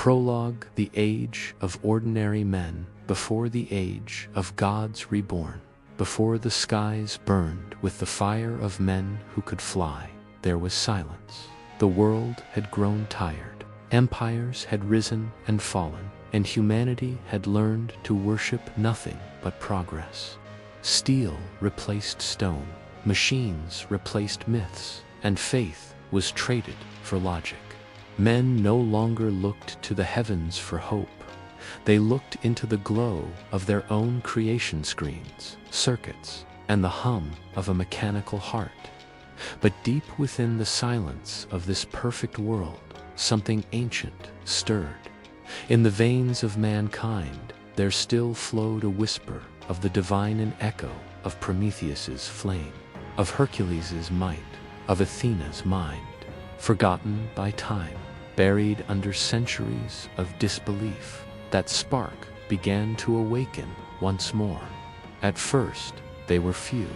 Prologue: the age of ordinary men, before the age of gods reborn. Before the skies burned with the fire of men who could fly, there was silence. The world had grown tired. Empires had risen and fallen, and humanity had learned to worship nothing but progress. Steel replaced stone, machines replaced myths, and faith was traded for logic. Men no longer looked to the heavens for hope. They looked into the glow of their own creation screens, circuits, and the hum of a mechanical heart. But deep within the silence of this perfect world, something ancient stirred. In the veins of mankind, there still flowed a whisper of the divine, an echo of Prometheus's flame, of Hercules' might, of Athena's mind, forgotten by time, buried under centuries of disbelief. That spark began to awaken once more. At first, they were few: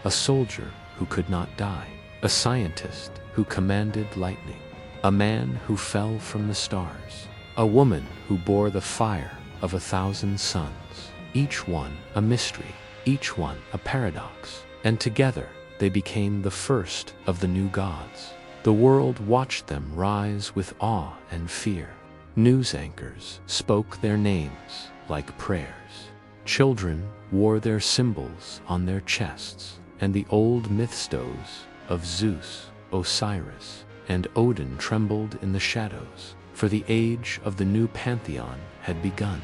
a soldier who could not die, a scientist who commanded lightning, a man who fell from the stars, a woman who bore the fire of 1,000 suns, each one a mystery, each one a paradox, and together they became the first of the new gods. The world watched them rise with awe and fear. News anchors spoke their names like prayers. Children wore their symbols on their chests, and the old myth stones of Zeus, Osiris, and Odin trembled in the shadows, for the age of the new pantheon had begun.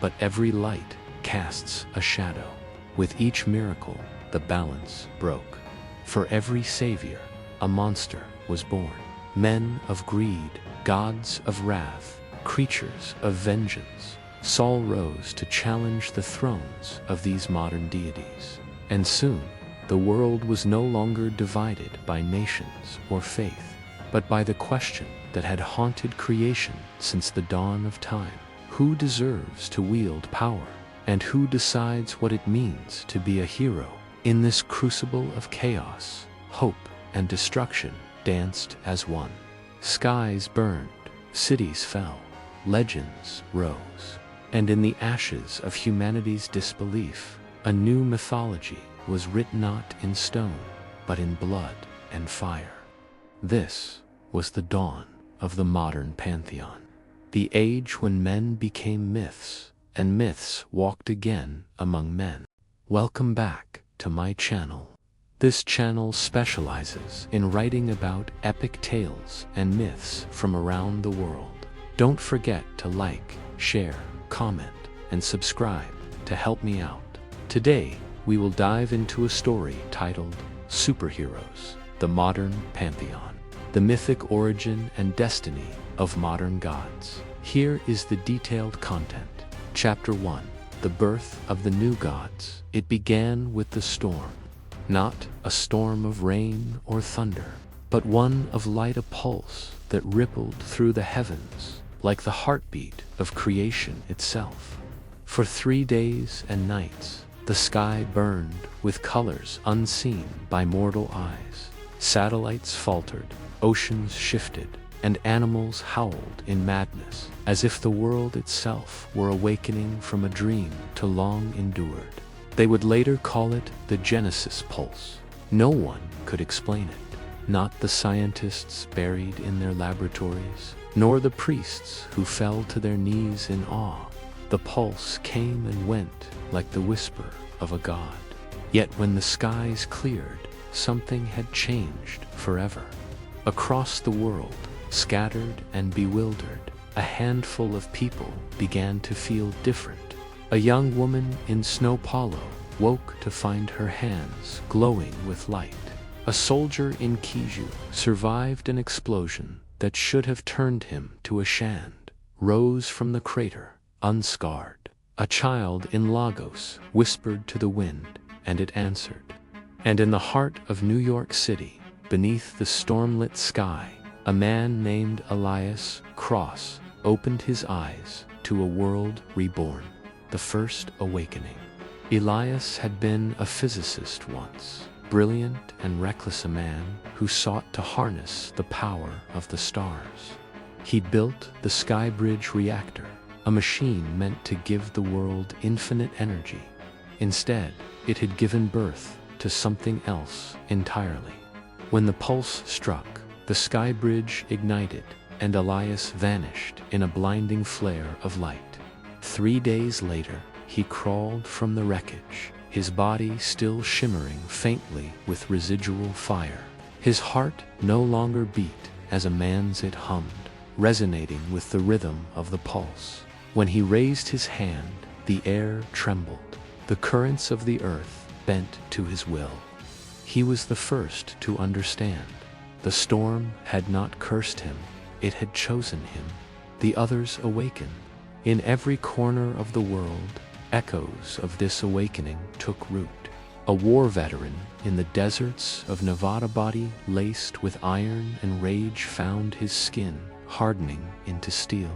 But every light casts a shadow. With each miracle, the balance broke. For every savior, a monster was born. Men of greed, gods of wrath, creatures of vengeance. Saul rose to challenge the thrones of these modern deities. And soon, the world was no longer divided by nations or faith, but by the question that had haunted creation since the dawn of time. Who deserves to wield power? And who decides what it means to be a hero? In this crucible of chaos, hope and destruction danced as one. Skies burned, cities fell, legends rose, and in the ashes of humanity's disbelief, a new mythology was written not in stone, but in blood and fire. This was the dawn of the modern pantheon, the age when men became myths, and myths walked again among men. Welcome back to my channel. This channel specializes in writing about epic tales and myths from around the world. Don't forget to like, share, comment, and subscribe to help me out. Today, we will dive into a story titled Superheroes: The Modern Pantheon, the mythic origin and destiny of modern gods. Here is the detailed content. Chapter 1: The Birth of the New Gods. It began with the storm. Not a storm of rain or thunder, but one of light, a pulse that rippled through the heavens like the heartbeat of creation itself. For 3 days and nights, the sky burned with colors unseen by mortal eyes. Satellites faltered, oceans shifted, and animals howled in madness, as if the world itself were awakening from a dream too long endured. They would later call it the Genesis Pulse. No one could explain it, not the scientists buried in their laboratories, nor the priests who fell to their knees in awe. The pulse came and went like the whisper of a god. Yet when the skies cleared, something had changed forever. Across the world, scattered and bewildered, a handful of people began to feel different. A young woman in snow polo woke to find her hands glowing with light. A soldier in Kiju survived an explosion that should have turned him to a shand, rose from the crater, unscarred. A child in Lagos whispered to the wind, and it answered. And in the heart of New York City, beneath the storm-lit sky, a man named Elias Cross opened his eyes to a world reborn. The first awakening. Elias had been a physicist once, brilliant and reckless, a man who sought to harness the power of the stars. He built the Skybridge reactor, a machine meant to give the world infinite energy. Instead, it had given birth to something else entirely. When the pulse struck, the Skybridge ignited, and Elias vanished in a blinding flare of light. 3 days later, he crawled from the wreckage, his body still shimmering faintly with residual fire. His heart no longer beat as a man's, it hummed, resonating with the rhythm of the pulse. When he raised his hand, the air trembled. The currents of the earth bent to his will. He was the first to understand. The storm had not cursed him, it had chosen him. The others awakened. In every corner of the world, echoes of this awakening took root. A war veteran in the deserts of Nevada, body laced with iron and rage, found his skin hardening into steel.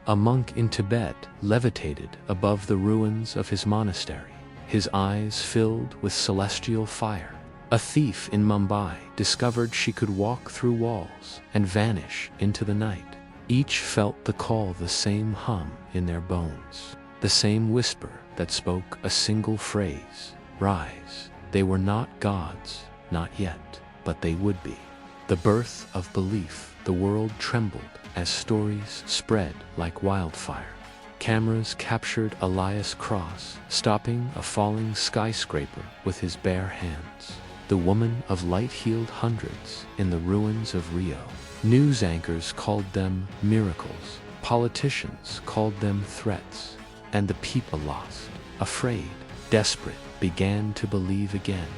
A monk in Tibet levitated above the ruins of his monastery, his eyes filled with celestial fire. A thief in Mumbai discovered she could walk through walls and vanish into the night. Each felt the call, the same hum in their bones, the same whisper that spoke a single phrase: rise. They were not gods, not yet, but they would be. The birth of belief. The world trembled as stories spread like wildfire. Cameras captured Elias Cross stopping a falling skyscraper with his bare hands. The woman of light healed hundreds in the ruins of Rio. News anchors called them miracles. Politicians called them threats. And the people, lost, afraid, desperate, began to believe again.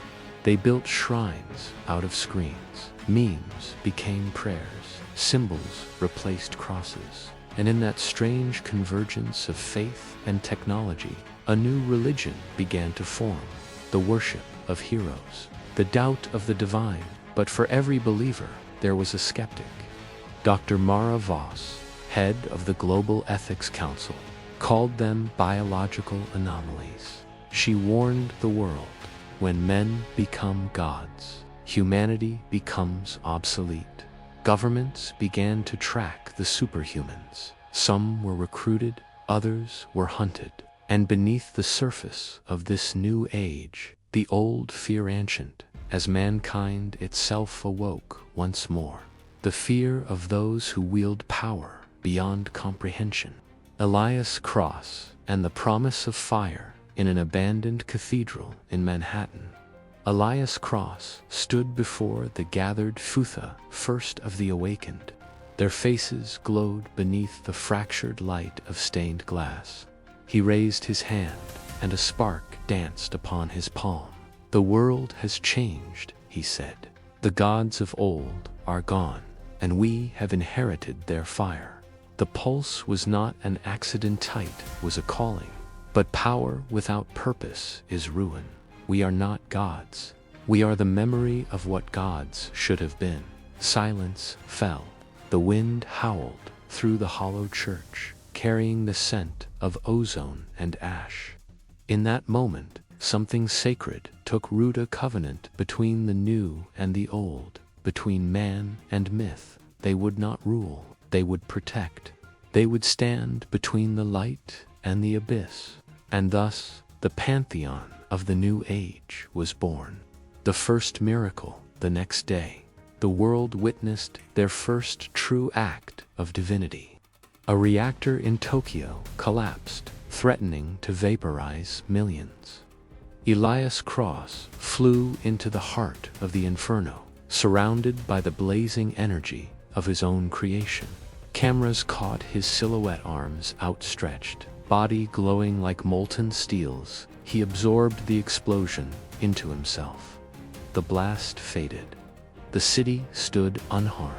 They built shrines out of screens. Memes became prayers. Symbols replaced crosses. And in that strange convergence of faith and technology, a new religion began to form. The worship of heroes. The doubt of the divine. But for every believer, there was a skeptic. Dr. Mara Voss, head of the Global Ethics Council, called them biological anomalies. She warned the world, when men become gods, humanity becomes obsolete. Governments began to track the superhumans. Some were recruited, others were hunted. And beneath the surface of this new age, the old fear ancient, as mankind itself awoke once more. The fear of those who wield power beyond comprehension. Elias Cross and the promise of fire in an abandoned cathedral in Manhattan. Elias Cross stood before the gathered Futha, first of the awakened. Their faces glowed beneath the fractured light of stained glass. He raised his hand, and a spark danced upon his palm. The world has changed, he said. The gods of old are gone, and we have inherited their fire. The pulse was not an accident, it was a calling. But power without purpose is ruin. We are not gods. We are the memory of what gods should have been. Silence fell. The wind howled through the hollow church, carrying the scent of ozone and ash. In that moment, something sacred took root, a covenant between the new and the old, between man and myth. They would not rule, they would protect. They would stand between the light and the abyss. And thus, the pantheon of the new age was born. The first miracle, the next day, the world witnessed their first true act of divinity. A reactor in Tokyo collapsed, threatening to vaporize millions. Elias Cross flew into the heart of the inferno, surrounded by the blazing energy of his own creation. Cameras caught his silhouette, arms outstretched, body glowing like molten steels. He absorbed the explosion into himself. The blast faded. The city stood unharmed.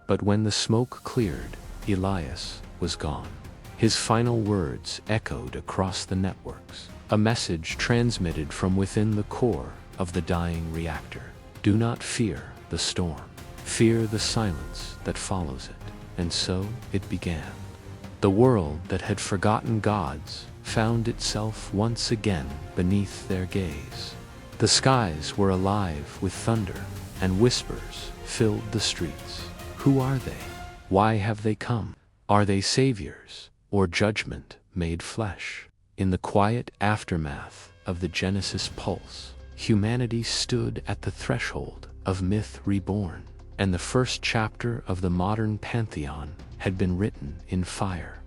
But when the smoke cleared, Elias was gone. His final words echoed across the networks, a message transmitted from within the core of the dying reactor. Do not fear the storm. Fear the silence that follows it. And so it began. The world that had forgotten gods found itself once again beneath their gaze. The skies were alive with thunder, and whispers filled the streets. Who are they? Why have they come? Are they saviors, or judgment made flesh? In the quiet aftermath of the Genesis pulse, humanity stood at the threshold of myth reborn, and the first chapter of the modern pantheon had been written in fire.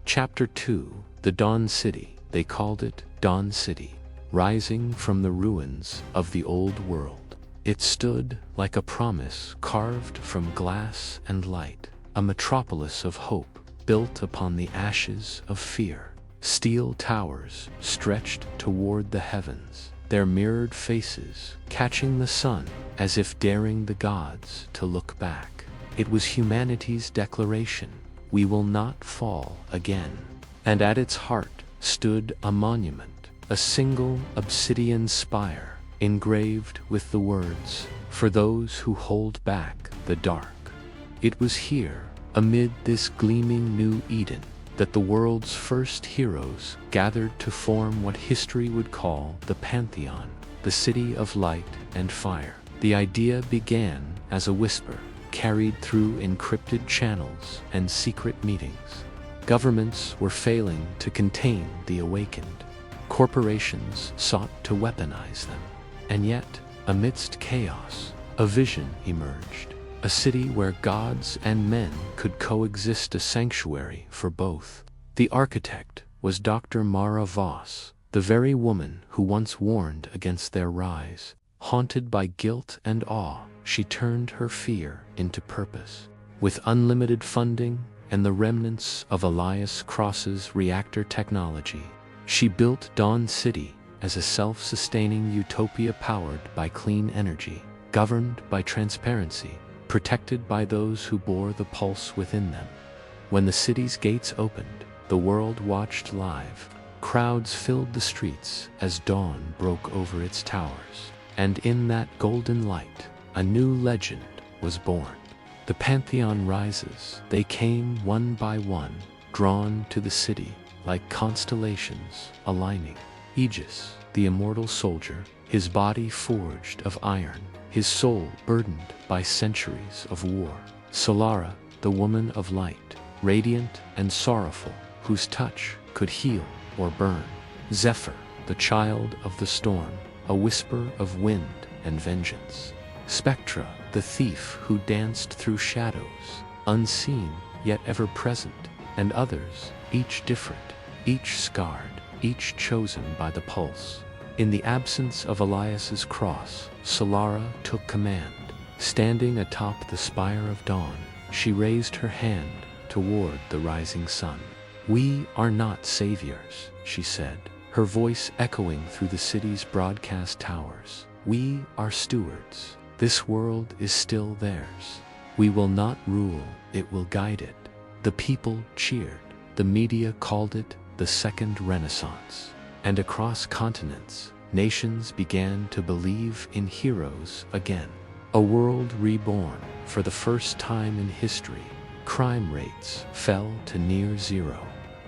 Chapter 2, the Dawn City. They called it Dawn City, rising from the ruins of the old world. It stood like a promise carved from glass and light, a metropolis of hope built upon the ashes of fear. Steel towers stretched toward the heavens, their mirrored faces catching the sun as if daring the gods to look back. It was humanity's declaration, we will not fall again. And at its heart stood a monument, a single obsidian spire, engraved with the words, "For those who hold back the dark." It was here, amid this gleaming new Eden, that the world's first heroes gathered to form what history would call the Pantheon, the city of light and fire. The idea began as a whisper, carried through encrypted channels and secret meetings. Governments were failing to contain the awakened. Corporations sought to weaponize them. And yet, amidst chaos, a vision emerged. A city where gods and men could coexist, a sanctuary for both. The architect was Dr. Mara Voss, the very woman who once warned against their rise. Haunted by guilt and awe, she turned her fear into purpose. With unlimited funding and the remnants of Elias Cross's reactor technology, she built Dawn City as a self-sustaining utopia powered by clean energy, governed by transparency, protected by those who bore the pulse within them. When the city's gates opened, the world watched live. Crowds filled the streets as dawn broke over its towers. And in that golden light, a new legend was born. The Pantheon rises. They came one by one, drawn to the city like constellations aligning. Aegis, the immortal soldier, his body forged of iron, his soul burdened by centuries of war. Solara, the woman of light, radiant and sorrowful, whose touch could heal or burn. Zephyr, the child of the storm, a whisper of wind and vengeance. Spectra, the thief who danced through shadows, unseen yet ever present. And others, each different, each scarred, each chosen by the pulse. In the absence of Elias's cross, Solara took command. Standing atop the spire of dawn, she raised her hand toward the rising sun. "We are not saviors," she said, her voice echoing through the city's broadcast towers. "We are stewards. This world is still theirs. We will not rule, it will guide it." The people cheered. The media called it the Second Renaissance. And across continents, nations began to believe in heroes again. A world reborn for the first time in history. Crime rates fell to near zero.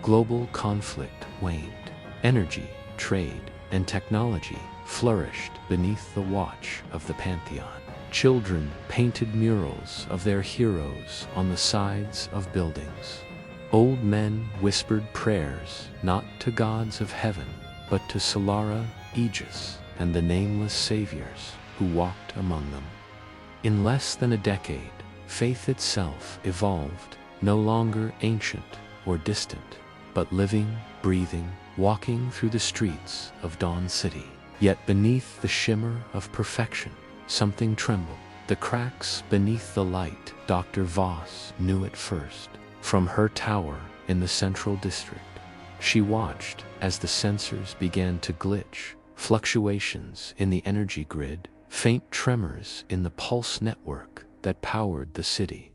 Global conflict waned. Energy, trade, and technology flourished beneath the watch of the Pantheon. Children painted murals of their heroes on the sides of buildings. Old men whispered prayers not to gods of heaven, but to Solara, Aegis, and the nameless saviors who walked among them. In less than a decade, faith itself evolved, no longer ancient or distant, but living, breathing, walking through the streets of Dawn City. Yet beneath the shimmer of perfection, something trembled. The cracks beneath the light, Dr. Voss knew it first. From her tower in the central district, she watched as the sensors began to glitch, fluctuations in the energy grid, faint tremors in the pulse network that powered the city.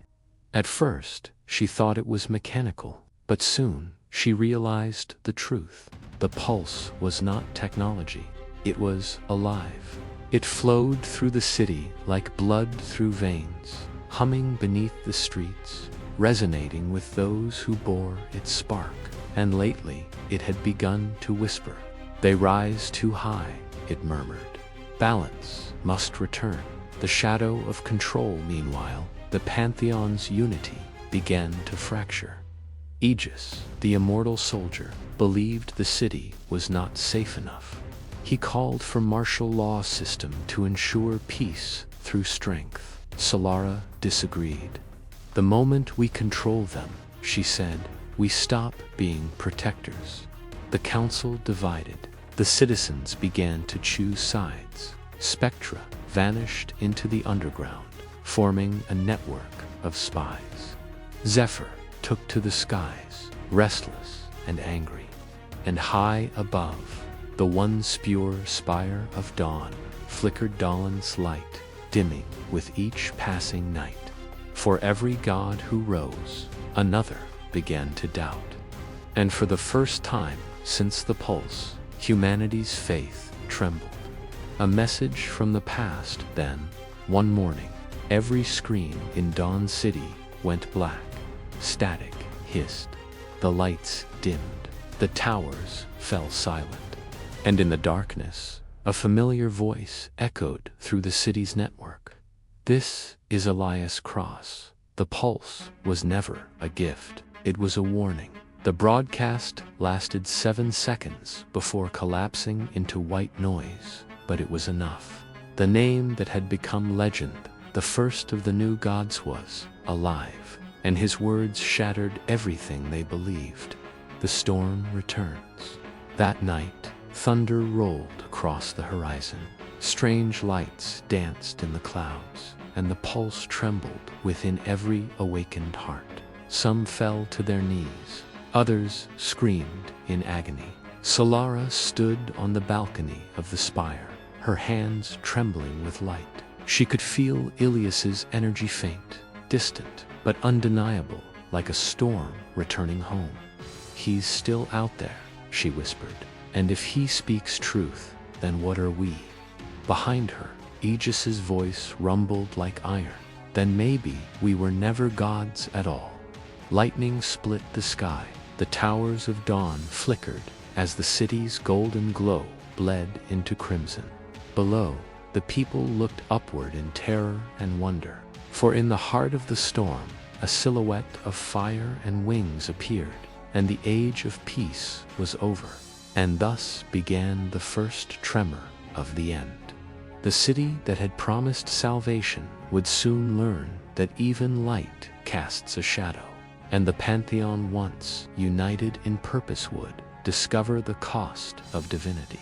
At first, she thought it was mechanical, but soon she realized the truth. The pulse was not technology, it was alive. It flowed through the city like blood through veins, humming beneath the streets, resonating with those who bore its spark. And lately, it had begun to whisper. "They rise too high," it murmured. "Balance must return." The shadow of control, meanwhile, the Pantheon's unity, began to fracture. Aegis, the immortal soldier, believed the city was not safe enough. He called for martial law system to ensure peace through strength. Solara disagreed. "The moment we control them," she said, "we stop being protectors." The council divided. The citizens began to choose sides. Spectra vanished into the underground, forming a network of spies. Zephyr took to the skies, restless and angry. And high above, the once pure spire of dawn flickered Dawn's light, dimming with each passing night. For every god who rose, another began to doubt. And for the first time since the pulse, humanity's faith trembled. A message from the past then. One morning, every screen in Dawn City went black. Static hissed. The lights dimmed. The towers fell silent. And in the darkness, a familiar voice echoed through the city's network. "This is Elias Cross." The pulse was never a gift. It was a warning. The broadcast lasted 7 seconds before collapsing into white noise, but it was enough. The name that had become legend, the first of the new gods, was alive, and his words shattered everything they believed. The storm returns. That night, thunder rolled across the horizon. Strange lights danced in the clouds, and the pulse trembled within every awakened heart. Some fell to their knees. Others screamed in agony. Solara stood on the balcony of the spire, her hands trembling with light. She could feel Elias's energy faint, distant, but undeniable, like a storm returning home. "He's still out there," she whispered. "And if he speaks truth, then what are we?" Behind her, Aegis's voice rumbled like iron. "Then maybe we were never gods at all." Lightning split the sky. The towers of dawn flickered as the city's golden glow bled into crimson. Below, the people looked upward in terror and wonder. For in the heart of the storm, a silhouette of fire and wings appeared, and the age of peace was over. And thus began the first tremor of the end. The city that had promised salvation would soon learn that even light casts a shadow. And the Pantheon, once united in purpose, would discover the cost of divinity.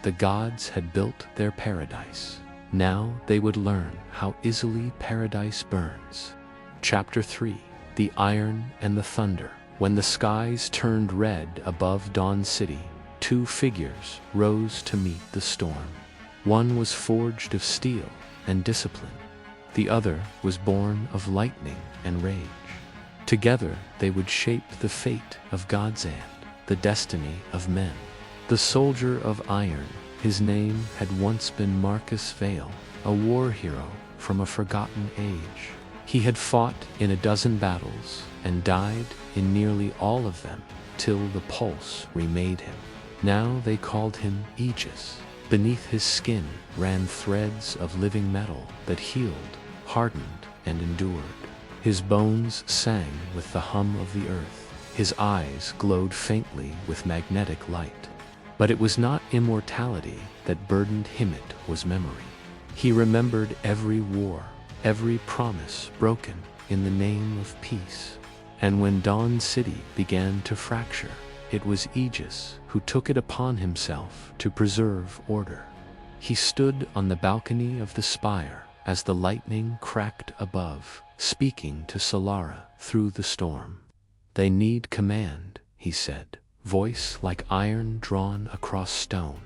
The gods had built their paradise. Now they would learn how easily paradise burns. Chapter 3: The Iron and the Thunder. When the skies turned red above Dawn City, 2 figures rose to meet the storm. One was forged of steel and discipline. The other was born of lightning and rage. Together they would shape the fate of God's and the destiny of men. The soldier of iron, his name had once been Marcus Vale, a war hero from a forgotten age. He had fought in a dozen battles and died in nearly all of them till the pulse remade him. Now they called him Aegis. Beneath his skin ran threads of living metal that healed, hardened, and endured. His bones sang with the hum of the earth. His eyes glowed faintly with magnetic light. But it was not immortality that burdened him, it was memory. He remembered every war, every promise broken in the name of peace. And when Dawn City began to fracture, it was Aegis who took it upon himself to preserve order. He stood on the balcony of the spire as the lightning cracked above, speaking to Solara through the storm. "They need command," he said, voice like iron drawn across stone.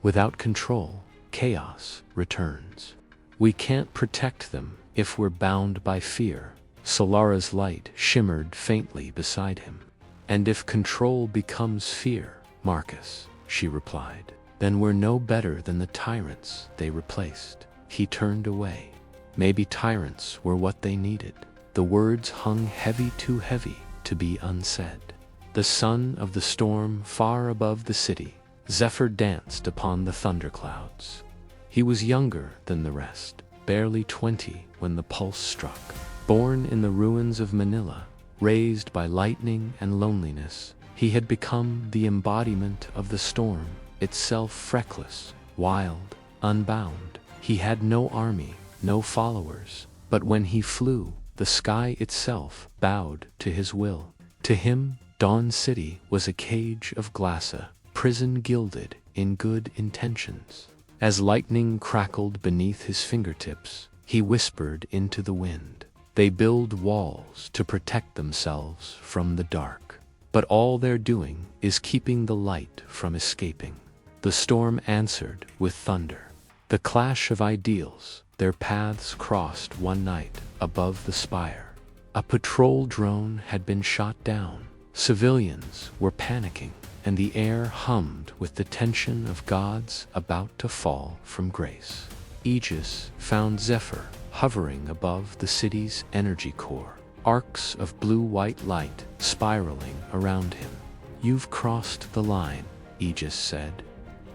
"Without control, chaos returns. We can't protect them if we're bound by fear." Solara's light shimmered faintly beside him. "And if control becomes fear, Marcus," she replied, "then we're no better than the tyrants they replaced." He turned away. Maybe tyrants were what they needed. The words hung heavy, too heavy to be unsaid. The son of the storm far above the city, Zephyr danced upon the thunderclouds. He was younger than the rest, barely 20 when the pulse struck. Born in the ruins of Manila, raised by lightning and loneliness. He had become the embodiment of the storm, itself reckless, wild, unbound. He had no army, no followers, but when he flew, the sky itself bowed to his will. To him, Dawn City was a cage of glass, a prison gilded in good intentions. As lightning crackled beneath his fingertips, he whispered into the wind. They build walls to protect themselves from the dark, but all they're doing is keeping the light from escaping. The storm answered with thunder. The clash of ideals, their paths crossed one night above the spire. A patrol drone had been shot down. Civilians were panicking, and the air hummed with the tension of gods about to fall from grace. Aegis found Zephyr hovering above the city's energy core, arcs of blue-white light spiraling around him. "You've crossed the line," Aegis said.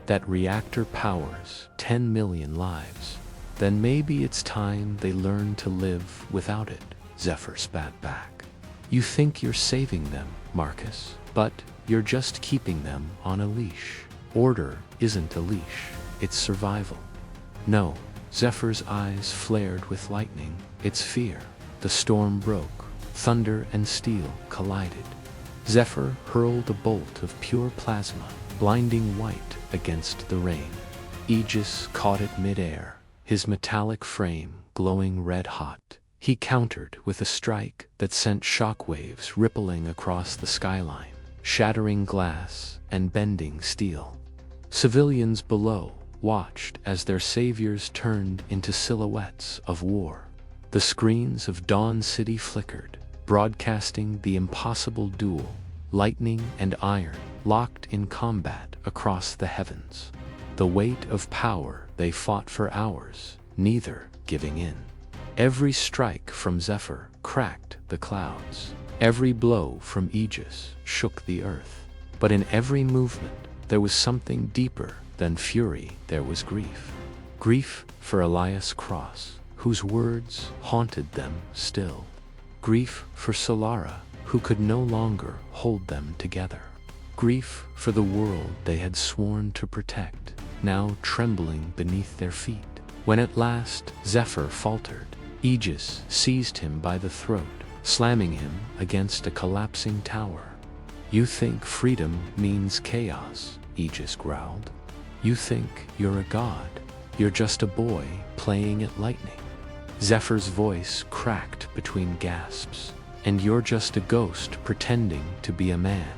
"That reactor powers 10 million lives. Then maybe it's time they learn to live without it," Zephyr spat back. "You think you're saving them, Marcus, but you're just keeping them on a leash. Order isn't a leash, it's survival." "No." Zephyr's eyes flared with lightning. "It's fear." The storm broke. Thunder and steel collided. Zephyr hurled a bolt of pure plasma, blinding white against the rain. Aegis caught it mid-air, his metallic frame glowing red-hot. He countered with a strike that sent shockwaves rippling across the skyline, shattering glass and bending steel. Civilians below watched as their saviors turned into silhouettes of war. The screens of Dawn City flickered, broadcasting the impossible duel, lightning and iron locked in combat across the heavens. The weight of power they fought for hours, neither giving in. Every strike from Zephyr cracked the clouds. Every blow from Aegis shook the earth. But in every movement, there was something deeper than fury. There was grief. Grief for Elias Cross, whose words haunted them still. Grief for Solara, who could no longer hold them together. Grief for the world they had sworn to protect, now trembling beneath their feet. When at last Zephyr faltered, Aegis seized him by the throat, slamming him against a collapsing tower. "You think freedom means chaos," Aegis growled. "You think you're a god. You're just a boy playing at lightning." Zephyr's voice cracked between gasps. "And you're just a ghost pretending to be a man."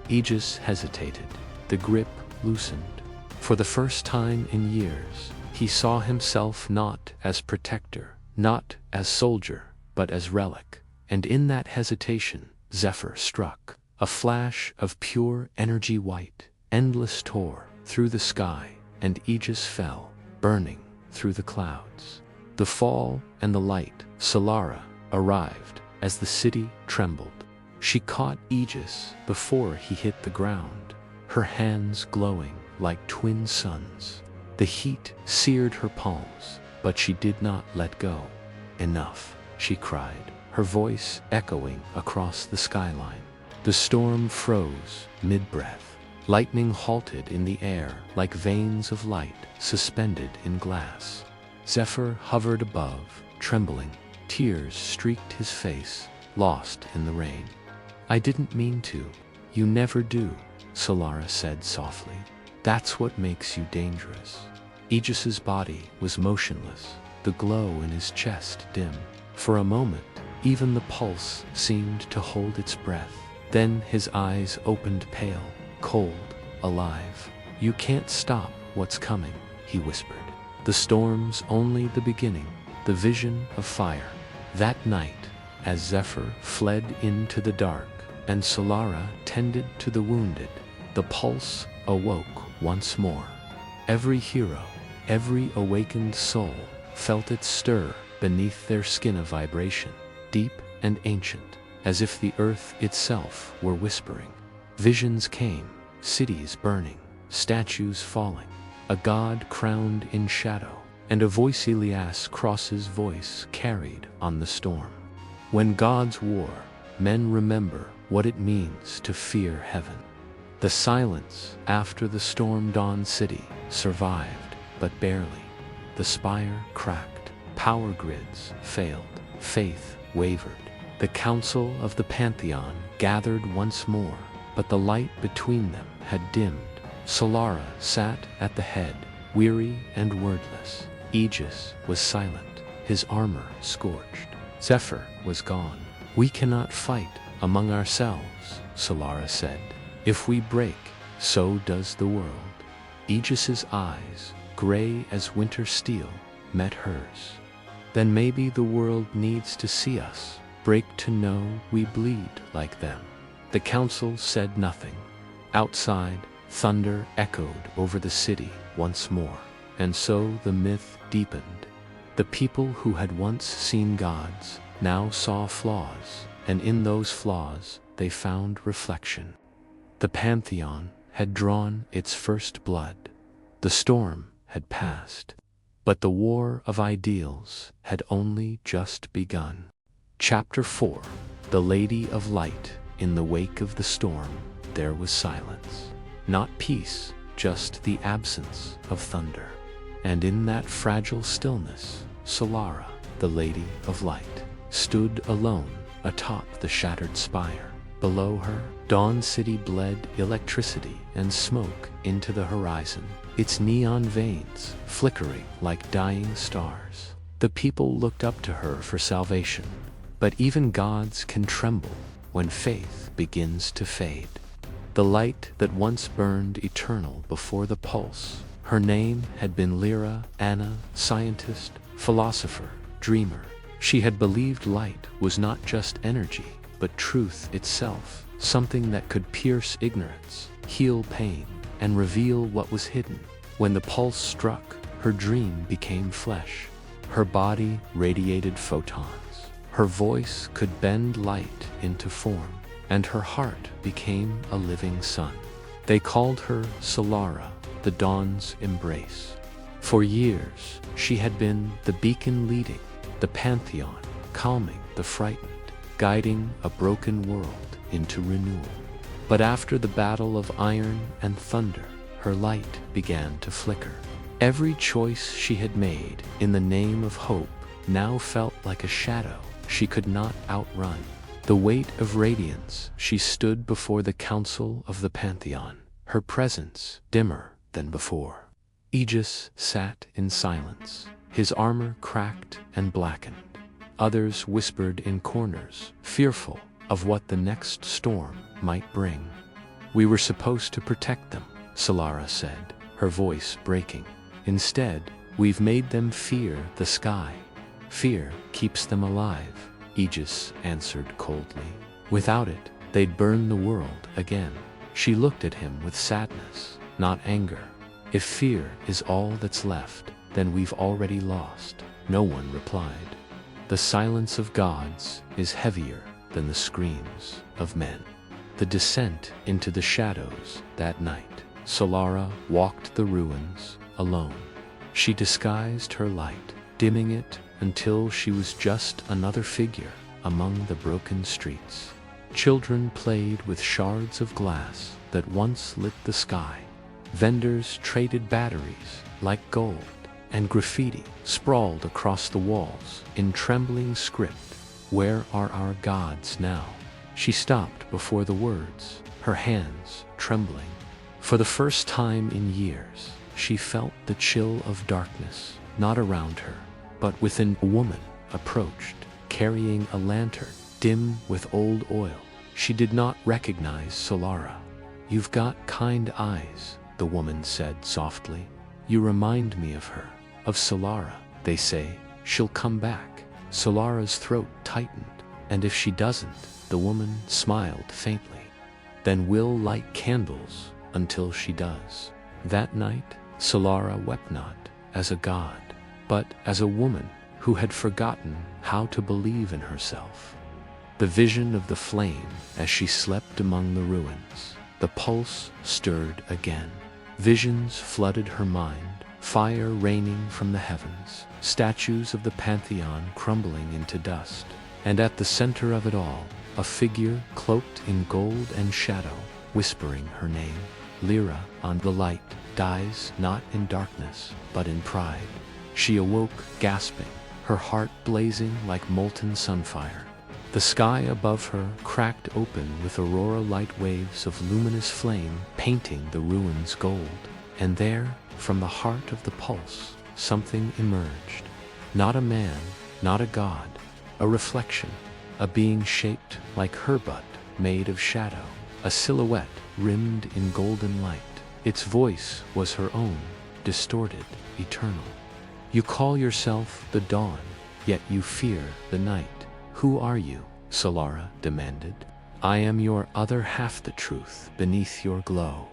Aegis hesitated. The grip loosened. For the first time in years, he saw himself not as protector, not as soldier, but as relic. And in that hesitation, Zephyr struck. A flash of pure energy white, endless tore through the sky, and Aegis fell, burning through the clouds. The fall and the light, Solara, arrived as the city trembled. She caught Aegis before he hit the ground, her hands glowing like twin suns. The heat seared her palms, but she did not let go. "Enough," she cried, her voice echoing across the skyline. The storm froze mid-breath. Lightning halted in the air like veins of light suspended in glass. Zephyr hovered above, trembling. Tears streaked his face, lost in the rain. "I didn't mean to." "You never do," Solara said softly. "That's what makes you dangerous." Aegis's body was motionless, the glow in his chest dim. For a moment, even the pulse seemed to hold its breath. Then his eyes opened pale, cold, alive. "You can't stop what's coming," he whispered. "The storm's only the beginning, the vision of fire." That night, as Zephyr fled into the dark and Solara tended to the wounded, the pulse awoke once more. Every hero, every awakened soul felt it stir beneath their skin, a vibration, deep and ancient, as if the earth itself were whispering. Visions came, cities burning, statues falling, a god crowned in shadow, and a voice, Elias Cross's voice, carried on the storm. When gods war, men remember what it means to fear heaven. The silence after the storm-dawned city survived, but barely. The spire cracked, power grids failed, faith wavered. The council of the Pantheon gathered once more, but the light between them had dimmed. Solara sat at the head, weary and wordless. Aegis was silent, his armor scorched. Zephyr was gone. "We cannot fight among ourselves," Solara said. "If we break, so does the world." Aegis's eyes, gray as winter steel, met hers. "Then maybe the world needs to see us break to know we bleed like them." The council said nothing. Outside, thunder echoed over the city once more, and so the myth deepened. The people who had once seen gods now saw flaws, and in those flaws they found reflection. The Pantheon had drawn its first blood. The storm had passed, but the war of ideals had only just begun. Chapter 4. The Lady of Light. In the wake of the storm, there was silence. Not peace, just the absence of thunder. And in that fragile stillness, Solara, the Lady of Light, stood alone atop the shattered spire. Below her, Dawn City bled electricity and smoke into the horizon, its neon veins flickering like dying stars. The people looked up to her for salvation, but even gods can tremble when faith begins to fade. The light that once burned eternal before the pulse, her name had been Lyra, Anna, scientist, philosopher, dreamer. She had believed light was not just energy, but truth itself, something that could pierce ignorance, heal pain, and reveal what was hidden. When the pulse struck, her dream became flesh. Her body radiated photons. Her voice could bend light into form, and her heart became a living sun. They called her Solara, the dawn's embrace. For years, she had been the beacon leading the Pantheon, calming the frightened, guiding a broken world into renewal. But after the battle of iron and thunder, her light began to flicker. Every choice she had made in the name of hope now felt like a shadow she could not outrun. The weight of radiance, she stood before the council of the Pantheon, her presence dimmer than before. Aegis sat in silence, his armor cracked and blackened. Others whispered in corners, fearful of what the next storm might bring. "We were supposed to protect them," Solara said, her voice breaking. "Instead, we've made them fear the sky. Fear keeps them alive," Aegis answered coldly. "Without it, they'd burn the world again." She looked at him with sadness, not anger. "If fear is all that's left, then we've already lost." No one replied. The silence of gods is heavier than the screams of men. The descent into the shadows that night. Solara walked the ruins alone. She disguised her light, dimming it until she was just another figure among the broken streets. Children played with shards of glass that once lit the sky. Vendors traded batteries like gold, and graffiti sprawled across the walls in trembling script. "Where are our gods now?" She stopped before the words, her hands trembling. For the first time in years, she felt the chill of darkness, not around her, but within. A woman approached, carrying a lantern, dim with old oil. She did not recognize Solara. "You've got kind eyes," the woman said softly. "You remind me of her, of Solara. They say she'll come back." Solara's throat tightened. "And if she doesn't," the woman smiled faintly, "then we'll light candles until she does." That night, Solara wept not as a god, but as a woman who had forgotten how to believe in herself. The vision of the flame as she slept among the ruins, the pulse stirred again. Visions flooded her mind, fire raining from the heavens, statues of the Pantheon crumbling into dust. And at the center of it all, a figure cloaked in gold and shadow, whispering her name. Lyra, on the light, dies not in darkness, but in pride. She awoke, gasping, her heart blazing like molten sunfire. The sky above her cracked open with aurora light waves of luminous flame painting the ruins gold. And there, from the heart of the pulse, something emerged. Not a man, not a god, a reflection, a being shaped like her but made of shadow, a silhouette rimmed in golden light. Its voice was her own, distorted, eternal. You call yourself the dawn, yet you fear the night. Who are you? Solara demanded. I am your other half, the truth beneath your glow.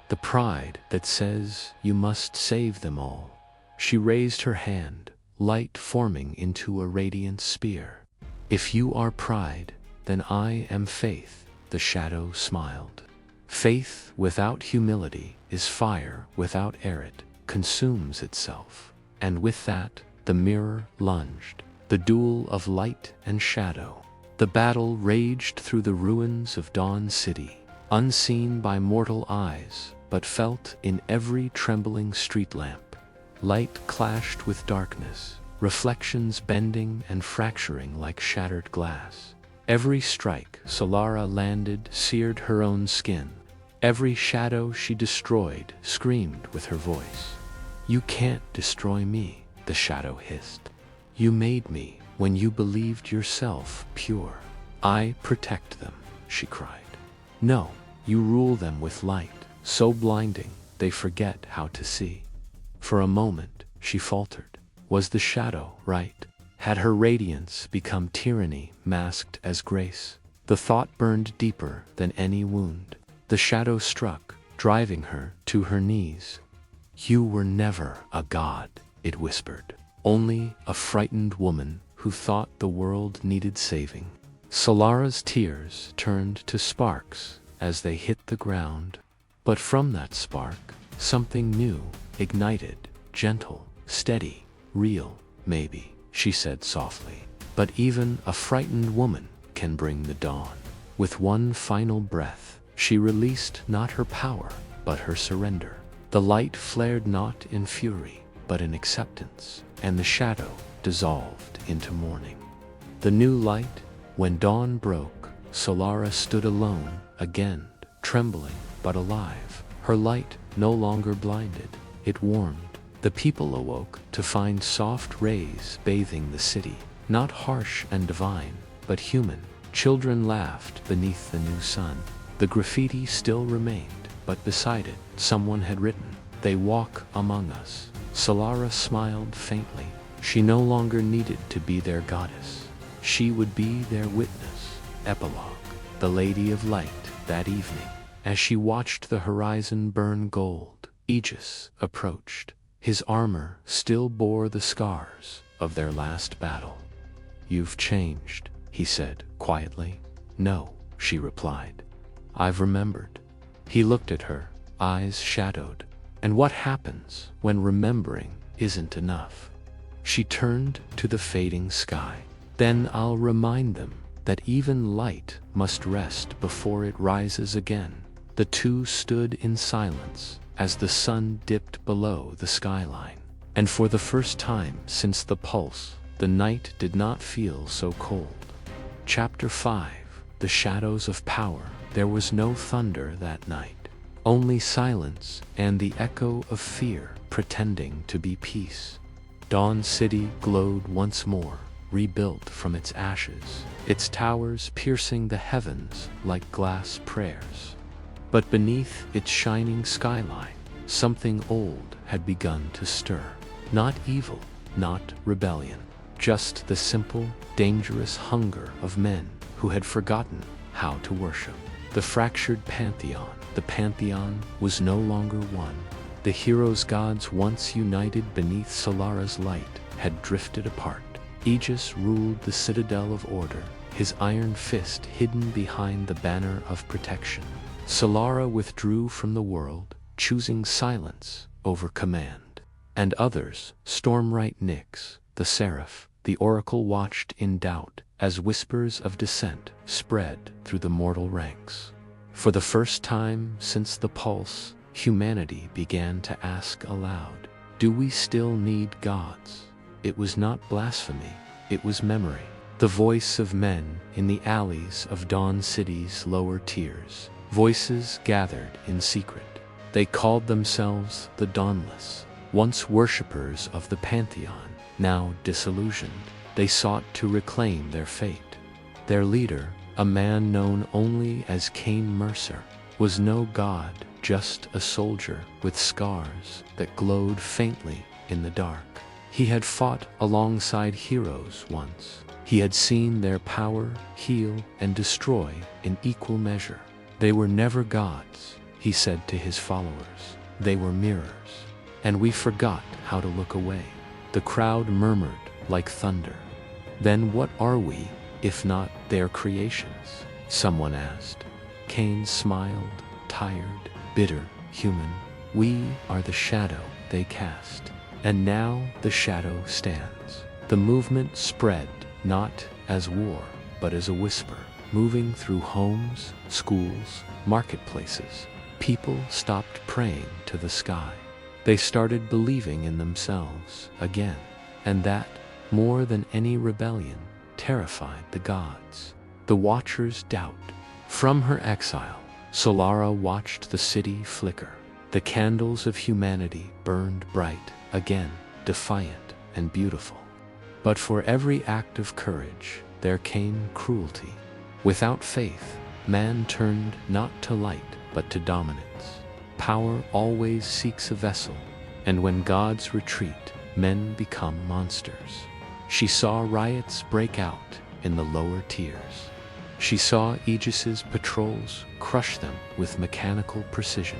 The pride that says you must save them all. She raised her hand, light forming into a radiant spear. If you are pride, then I am faith, the shadow smiled. Faith without humility is fire without air, it consumes itself. And with that, the mirror lunged, the duel of light and shadow. The battle raged through the ruins of Dawn City, unseen by mortal eyes, but felt in every trembling street lamp. Light clashed with darkness, reflections bending and fracturing like shattered glass. Every strike Solara landed seared her own skin. Every shadow she destroyed screamed with her voice. You can't destroy me, the shadow hissed. You made me when you believed yourself pure. I protect them, she cried. No, you rule them with light, so blinding they forget how to see. For a moment, she faltered. Was the shadow right? Had her radiance become tyranny masked as grace? The thought burned deeper than any wound. The shadow struck, driving her to her knees. You were never a god, it whispered. Only a frightened woman who thought the world needed saving. Solara's tears turned to sparks as they hit the ground. But from that spark, something new ignited, gentle, steady, real, maybe, she said softly. But even a frightened woman can bring the dawn. With one final breath, she released not her power, but her surrender. The light flared not in fury, but in acceptance, and the shadow dissolved into morning. The new light, when dawn broke, Solara stood alone, again, trembling, but alive. Her light no longer blinded, it warmed. The people awoke to find soft rays bathing the city, not harsh and divine, but human. Children laughed beneath the new sun. The graffiti still remained, but beside it, someone had written, "They walk among us." Solara smiled faintly. She no longer needed to be their goddess. She would be their witness. Epilogue. The Lady of Light, that evening, as she watched the horizon burn gold, Aegis approached. His armor still bore the scars of their last battle. You've changed, he said quietly. No, she replied. I've remembered. He looked at her, eyes shadowed. And what happens when remembering isn't enough? She turned to the fading sky. Then I'll remind them that even light must rest before it rises again. The two stood in silence as the sun dipped below the skyline. And for the first time since the pulse, the night did not feel so cold. Chapter 5. The Shadows of Power. There was no thunder that night. Only silence and the echo of fear pretending to be peace. Dawn City glowed once more, rebuilt from its ashes, its towers piercing the heavens like glass prayers. But beneath its shining skyline, something old had begun to stir. Not evil, not rebellion, just the simple, dangerous hunger of men who had forgotten how to worship. The fractured pantheon. The pantheon was no longer one. The heroes gods once united beneath Solara's light had drifted apart. Aegis ruled the citadel of order, his iron fist hidden behind the banner of protection. Solara withdrew from the world, choosing silence over command. And others, Stormright Nyx, the Seraph, the Oracle watched in doubt, as whispers of dissent spread through the mortal ranks. For the first time since the pulse, humanity began to ask aloud, do we still need gods? It was not blasphemy, it was memory. The voice of men in the alleys of Dawn City's lower tiers. Voices gathered in secret. They called themselves the Dawnless, once worshippers of the Pantheon, now disillusioned. They sought to reclaim their fate. Their leader, a man known only as Cain Mercer, was no god, just a soldier with scars that glowed faintly in the dark. He had fought alongside heroes once. He had seen their power heal and destroy in equal measure. They were never gods, he said to his followers. They were mirrors. And we forgot how to look away. The crowd murmured like thunder. Then what are we, if not their creations? Someone asked. Cain smiled, tired, bitter, human. We are the shadow they cast. And now the shadow stands. The movement spread, not as war, but as a whisper, moving through homes, schools, marketplaces. People stopped praying to the sky. They started believing in themselves again, and that, more than any rebellion, terrified the gods. The Watcher's doubt. From her exile, Solara watched the city flicker. The candles of humanity burned bright, again, defiant and beautiful. But for every act of courage, there came cruelty. Without faith, man turned not to light, but to dominance. Power always seeks a vessel, and when gods retreat, men become monsters. She saw riots break out in the lower tiers. She saw Aegis's patrols crush them with mechanical precision.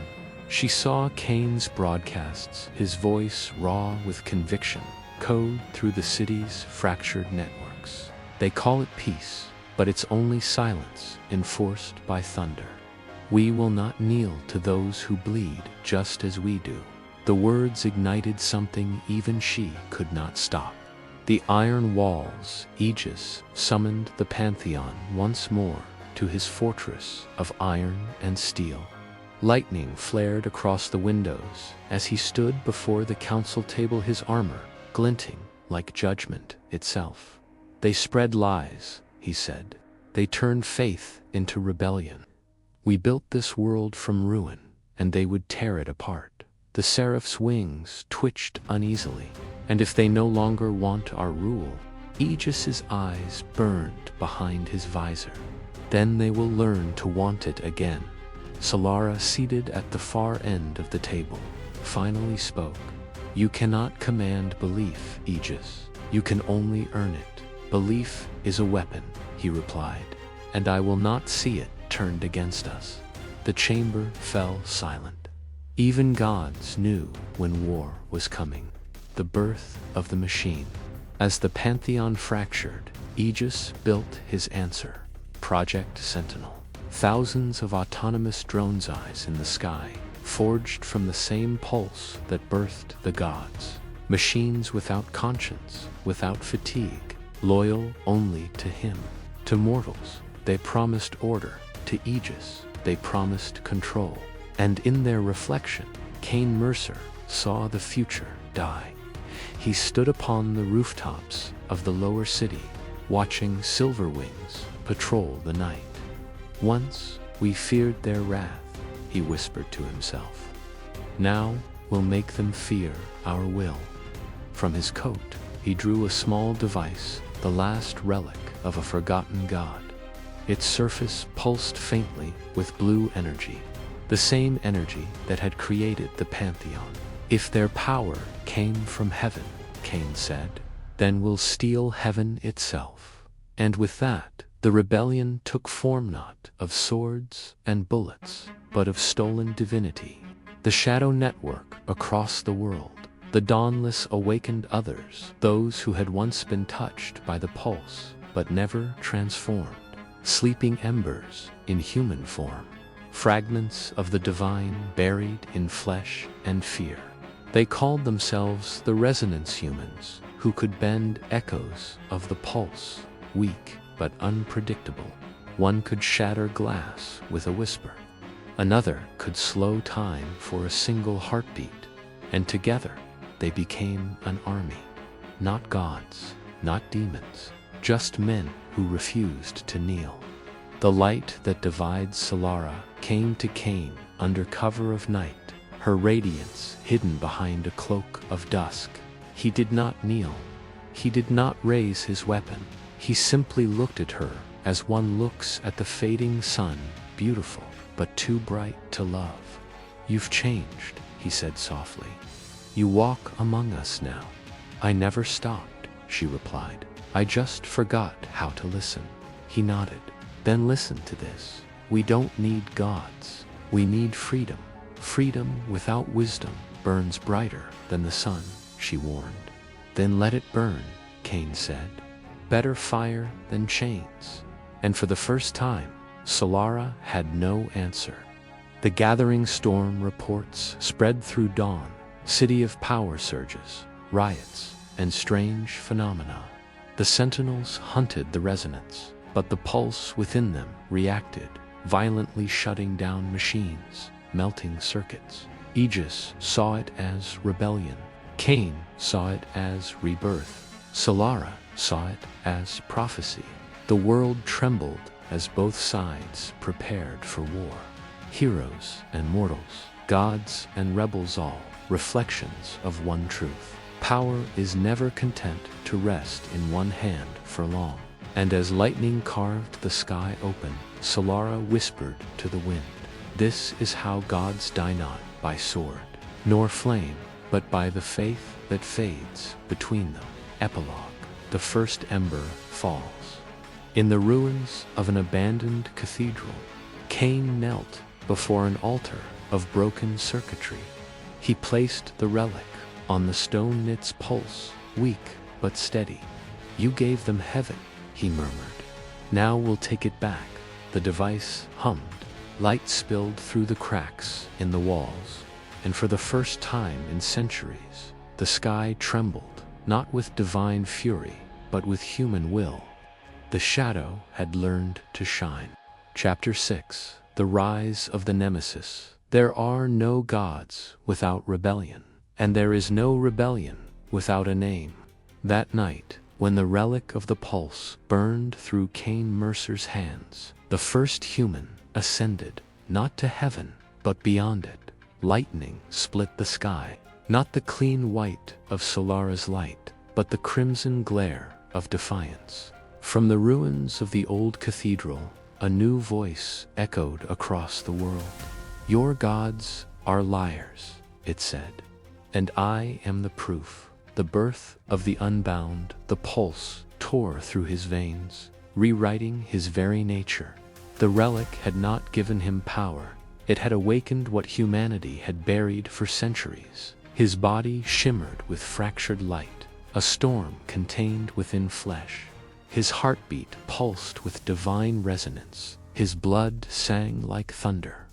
She saw Cain's broadcasts, his voice raw with conviction, code through the city's fractured networks. They call it peace, but it's only silence enforced by thunder. We will not kneel to those who bleed just as we do. The words ignited something even she could not stop. The iron walls, Aegis summoned the Pantheon once more to his fortress of iron and steel. Lightning flared across the windows as he stood before the council table, his armor glinting like judgment itself. They spread lies, he said. They turned faith into rebellion. We built this world from ruin, and they would tear it apart. The seraph's wings twitched uneasily, and if they no longer want our rule, Aegis's eyes burned behind his visor. Then they will learn to want it again. Solara, seated at the far end of the table, finally spoke. You cannot command belief, Aegis. You can only earn it. Belief is a weapon, he replied, and I will not see it turned against us. The chamber fell silent. Even gods knew when war was coming. The birth of the machine. As the Pantheon fractured, Aegis built his answer, Project Sentinel. Thousands of autonomous drone's eyes in the sky, forged from the same pulse that birthed the gods. Machines without conscience, without fatigue, loyal only to him. To mortals, they promised order. To Aegis, they promised control. And in their reflection, Cain Mercer saw the future die. He stood upon the rooftops of the lower city, watching silver wings patrol the night. Once we feared their wrath, he whispered to himself. Now we'll make them fear our will. From his coat, he drew a small device, the last relic of a forgotten god. Its surface pulsed faintly with blue energy, the same energy that had created the Pantheon. If their power came from heaven, Cain said, then we'll steal heaven itself. And with that, the rebellion took form not of swords and bullets, but of stolen divinity. The shadow network across the world. The dawnless awakened others, those who had once been touched by the pulse, but never transformed. Sleeping embers in human form. Fragments of the divine buried in flesh and fear. They called themselves the resonance humans, who could bend echoes of the pulse, weak but unpredictable. One could shatter glass with a whisper. Another could slow time for a single heartbeat, and together they became an army. Not gods, not demons, just men who refused to kneel. The light that divides Solara came to Cain under cover of night, her radiance hidden behind a cloak of dusk. He did not kneel. He did not raise his weapon. He simply looked at her as one looks at the fading sun, beautiful, but too bright to love. "You've changed," he said softly. "You walk among us now." "I never stopped," she replied. "I just forgot how to listen." He nodded. "Then listen to this. We don't need gods. We need freedom. Freedom without wisdom burns brighter than the sun," she warned. "Then let it burn," Cain said. "Better fire than chains." And for the first time, Solara had no answer. The gathering storm reports spread through dawn, city of power surges, riots, and strange phenomena. The sentinels hunted the resonance, but the pulse within them reacted, violently shutting down machines, melting circuits. Aegis saw it as rebellion. Cain saw it as rebirth. Solara saw it as prophecy. The world trembled as both sides prepared for war. Heroes and mortals, gods and rebels, all reflections of one truth. Power is never content to rest in one hand for long. And as lightning carved the sky open, Solara whispered to the wind, "This is how gods die, not by sword, nor flame, but by the faith that fades between them." Epilogue. The first ember falls. In the ruins of an abandoned cathedral, Cain knelt before an altar of broken circuitry. He placed the relic on the stone, its pulse, weak but steady. "You gave them heaven," he murmured. "Now we'll take it back." The device hummed. Light spilled through the cracks in the walls, and for the first time in centuries, the sky trembled, not with divine fury, but with human will. The shadow had learned to shine. Chapter 6. The Rise of the Nemesis. There are no gods without rebellion, and there is no rebellion without a name. That night, when the relic of the pulse burned through Cain Mercer's hands, the first human ascended, not to heaven, but beyond it. Lightning split the sky, not the clean white of Solara's light, but the crimson glare of defiance. From the ruins of the old cathedral, a new voice echoed across the world. "Your gods are liars," it said, "and I am the proof." The birth of the unbound, the pulse tore through his veins, rewriting his very nature. The relic had not given him power. It had awakened what humanity had buried for centuries. His body shimmered with fractured light, a storm contained within flesh. His heartbeat pulsed with divine resonance. His blood sang like thunder.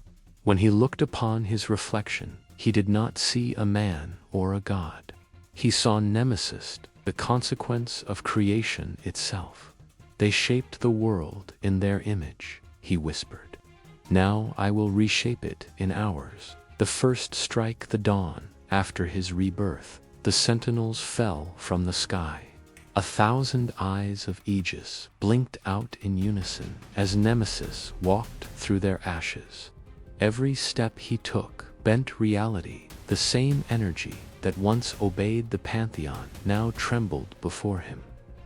When he looked upon his reflection, he did not see a man or a god. He saw Nemesis, the consequence of creation itself. "They shaped the world in their image," he whispered. "Now I will reshape it in ours." The first strike the dawn after his rebirth, the sentinels fell from the sky. 1,000 eyes of Aegis blinked out in unison as Nemesis walked through their ashes. Every step he took bent reality. The same energy that once obeyed the Pantheon now trembled before him.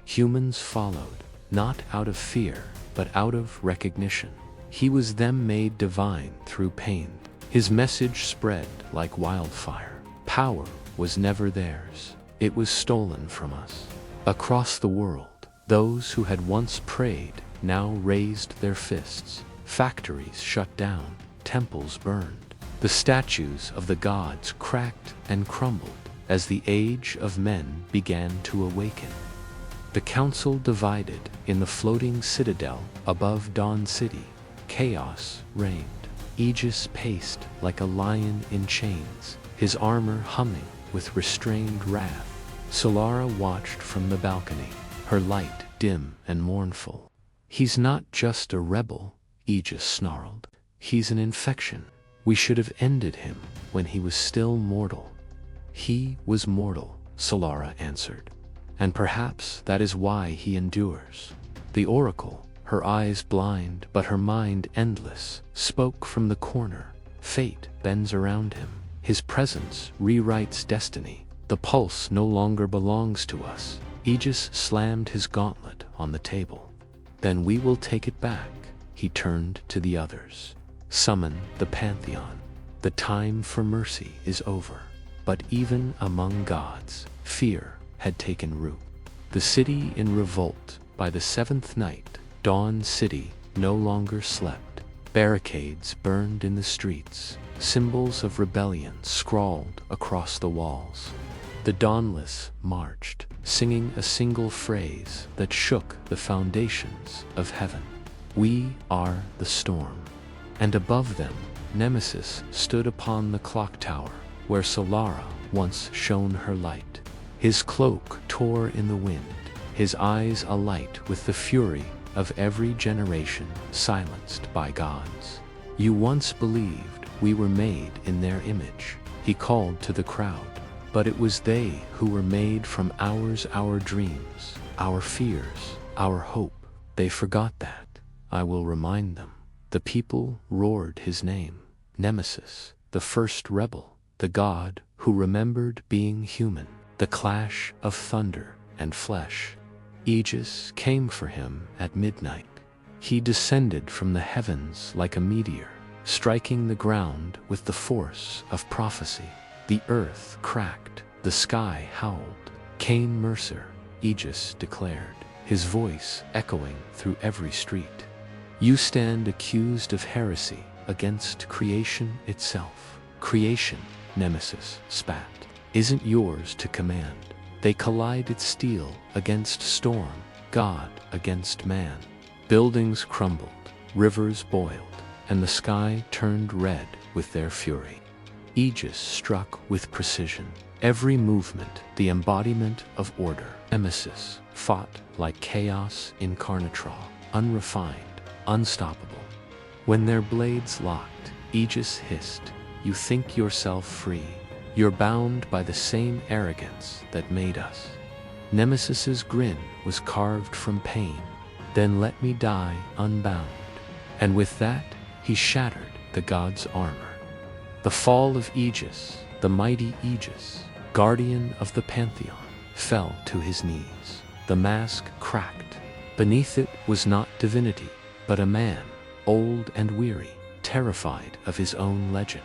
Humans followed, not out of fear, but out of recognition. He was them made divine through pain. His message spread like wildfire. Power was never theirs. It was stolen from us. Across the world, those who had once prayed now raised their fists. Factories shut down, temples burned. The statues of the gods cracked and crumbled as the age of men began to awaken. The council divided in the floating citadel above Dawn City. Chaos reigned. Aegis paced like a lion in chains, his armor humming with restrained wrath. Solara watched from the balcony, her light dim and mournful. He's not just a rebel, Aegis snarled. He's an infection. We should have ended him when he was still mortal. He was mortal, Solara answered. And perhaps that is why he endures. The oracle, her eyes blind but her mind endless, spoke from the corner. Fate bends around him. His presence rewrites destiny. The pulse no longer belongs to us. Aegis slammed his gauntlet on the table. Then we will take it back. He turned to the others. Summon the Pantheon. The time for mercy is over. But even among gods, fear had taken root. The city in revolt. By the seventh night, Dawn City no longer slept. Barricades burned in the streets. Symbols of rebellion scrawled across the walls. The Dawnless marched, singing a single phrase that shook the foundations of heaven. We are the storm. And above them, Nemesis stood upon the clock tower, where Solara once shone her light. His cloak tore in the wind, his eyes alight with the fury of every generation silenced by gods. You once believed we were made in their image, he called to the crowd. But it was they who were made from our dreams, our fears, our hope. They forgot that. I will remind them. The people roared his name. Nemesis, the first rebel, the god who remembered being human. The clash of thunder and flesh. Aegis came for him at midnight. He descended from the heavens like a meteor, striking the ground with the force of prophecy. The earth cracked, the sky howled. Cain Mercer, Aegis declared, his voice echoing through every street. You stand accused of heresy against creation itself. Creation, Nemesis spat, isn't yours to command. They collided steel against storm, God against man. Buildings crumbled, rivers boiled, and the sky turned red with their fury. Aegis struck with precision. Every movement, the embodiment of order. Nemesis fought like chaos incarnatral, unrefined, unstoppable. When their blades locked, Aegis hissed, "You think yourself free. You're bound by the same arrogance that made us." Nemesis's grin was carved from pain. "Then let me die unbound." And with that, he shattered the god's armor. The fall of Aegis, the mighty Aegis, guardian of the Pantheon, fell to his knees. The mask cracked. Beneath it was not divinity, but a man, old and weary, terrified of his own legend.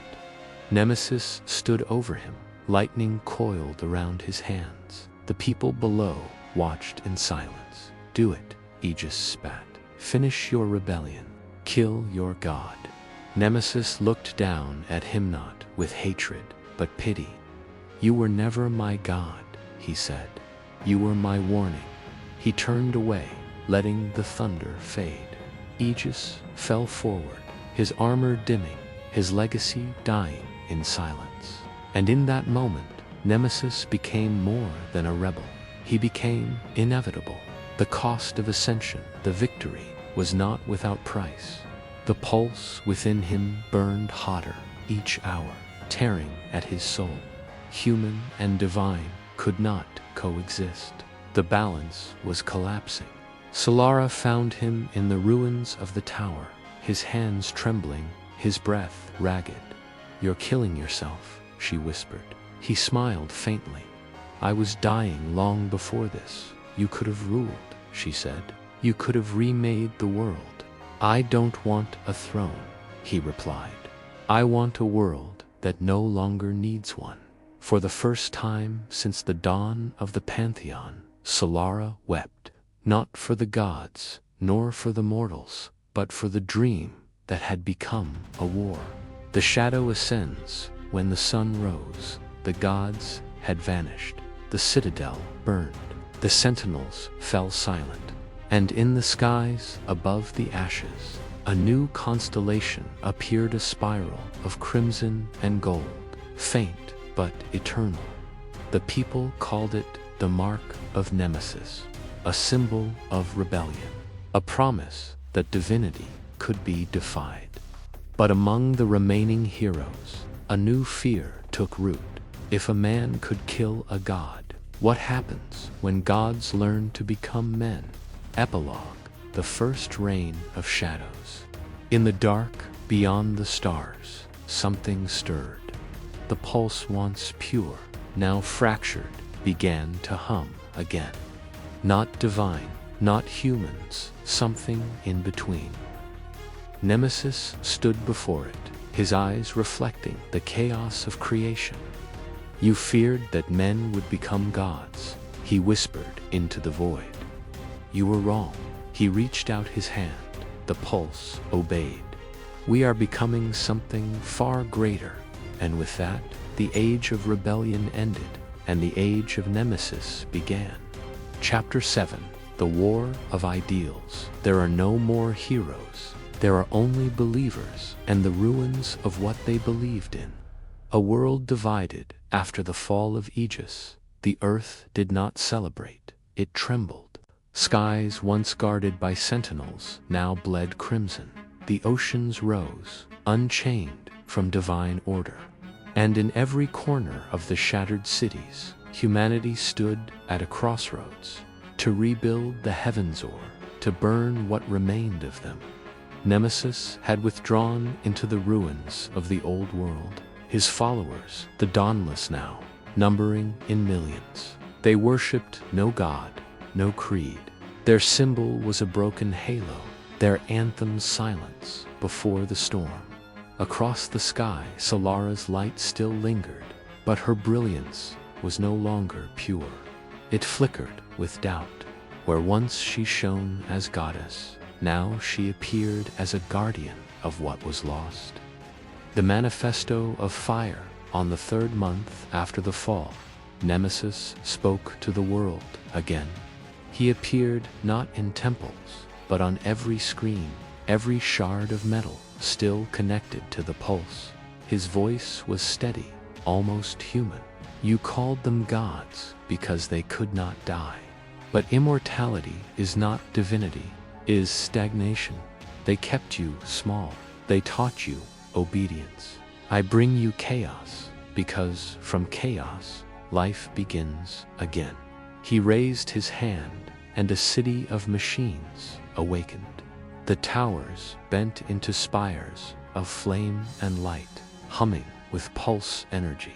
Nemesis stood over him, lightning coiled around his hands. The people below watched in silence. "Do it," Aegis spat. "Finish your rebellion. Kill your god." Nemesis looked down at Himnot with hatred, but pity. "You were never my god," he said. "You were my warning." He turned away, letting the thunder fade. Aegis fell forward, his armor dimming, his legacy dying in silence. And in that moment, Nemesis became more than a rebel. He became inevitable. The cost of ascension, the victory, was not without price. The pulse within him burned hotter each hour, tearing at his soul. Human and divine could not coexist. The balance was collapsing. Solara found him in the ruins of the tower, his hands trembling, his breath ragged. "You're killing yourself," she whispered. He smiled faintly. "I was dying long before this. You could have ruled," she said. "You could have remade the world." "I don't want a throne," he replied. "I want a world that no longer needs one." For the first time since the dawn of the Pantheon, Solara wept, not for the gods, nor for the mortals, but for the dream that had become a war. The shadow ascends. When the sun rose, the gods had vanished. The citadel burned. The sentinels fell silent. And in the skies, above the ashes, a new constellation appeared, a spiral of crimson and gold, faint but eternal. The people called it the Mark of Nemesis, a symbol of rebellion. a promise that divinity could be defied. But among the remaining heroes, a new fear took root. If a man could kill a god, what happens when gods learn to become men? Epilogue: the first reign of shadows. In the dark, beyond the stars, something stirred. The pulse, once pure, now fractured, began to hum again. Not divine, not humans, something in between. Nemesis stood before it, his eyes reflecting the chaos of creation. You feared that men would become gods, he whispered into the void. You were wrong. He reached out his hand, the pulse obeyed. We are becoming something far greater, and with that, the age of rebellion ended, and the age of Nemesis began. Chapter 7: The War of Ideals. There are no more heroes. There are only believers and the ruins of what they believed in. A world divided after the fall of Aegis. The earth did not celebrate, it trembled. Skies once guarded by sentinels now bled crimson. The oceans rose, unchained from divine order. And in every corner of the shattered cities, humanity stood at a crossroads, to rebuild the heavens or to burn what remained of them. Nemesis had withdrawn into the ruins of the old world. His followers, the Dawnless now, numbering in millions. They worshipped no god, no creed. Their symbol was a broken halo, their anthem silence before the storm. Across the sky, Solara's light still lingered, but her brilliance was no longer pure. It flickered with doubt. Where once she shone as goddess, now she appeared as a guardian of what was lost. The manifesto of fire. On the third month after the fall, Nemesis spoke to the world again. He appeared not in temples, but on every screen, every shard of metal still connected to the pulse. His voice was steady, almost human. You called them gods because they could not die. But immortality is not divinity, is stagnation. They kept you small. They taught you obedience. I bring you chaos, because from chaos, life begins again. He raised his hand, and a city of machines awakened. The towers bent into spires of flame and light, humming with pulse energy.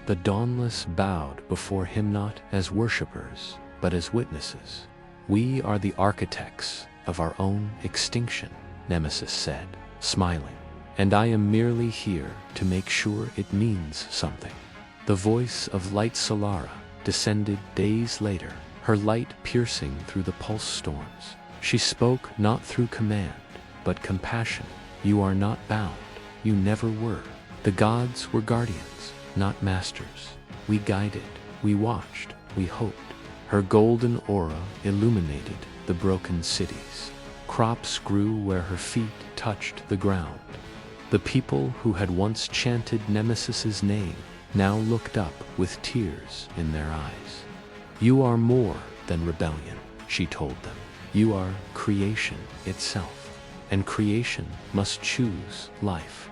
The Dawnless bowed before him not as worshippers, but as witnesses. We are the architects of our own extinction, Nemesis said, smiling. And I am merely here to make sure it means something. The voice of light Solara descended days later, her light piercing through the pulse storms. She spoke not through command, but compassion. You are not bound. You never were. The gods were guardians, not masters. We guided, we watched, we hoped. Her golden aura illuminated the broken cities. Crops grew where her feet touched the ground. The people who had once chanted Nemesis's name now looked up with tears in their eyes. You are more than rebellion, she told them. You are creation itself, and creation must choose life.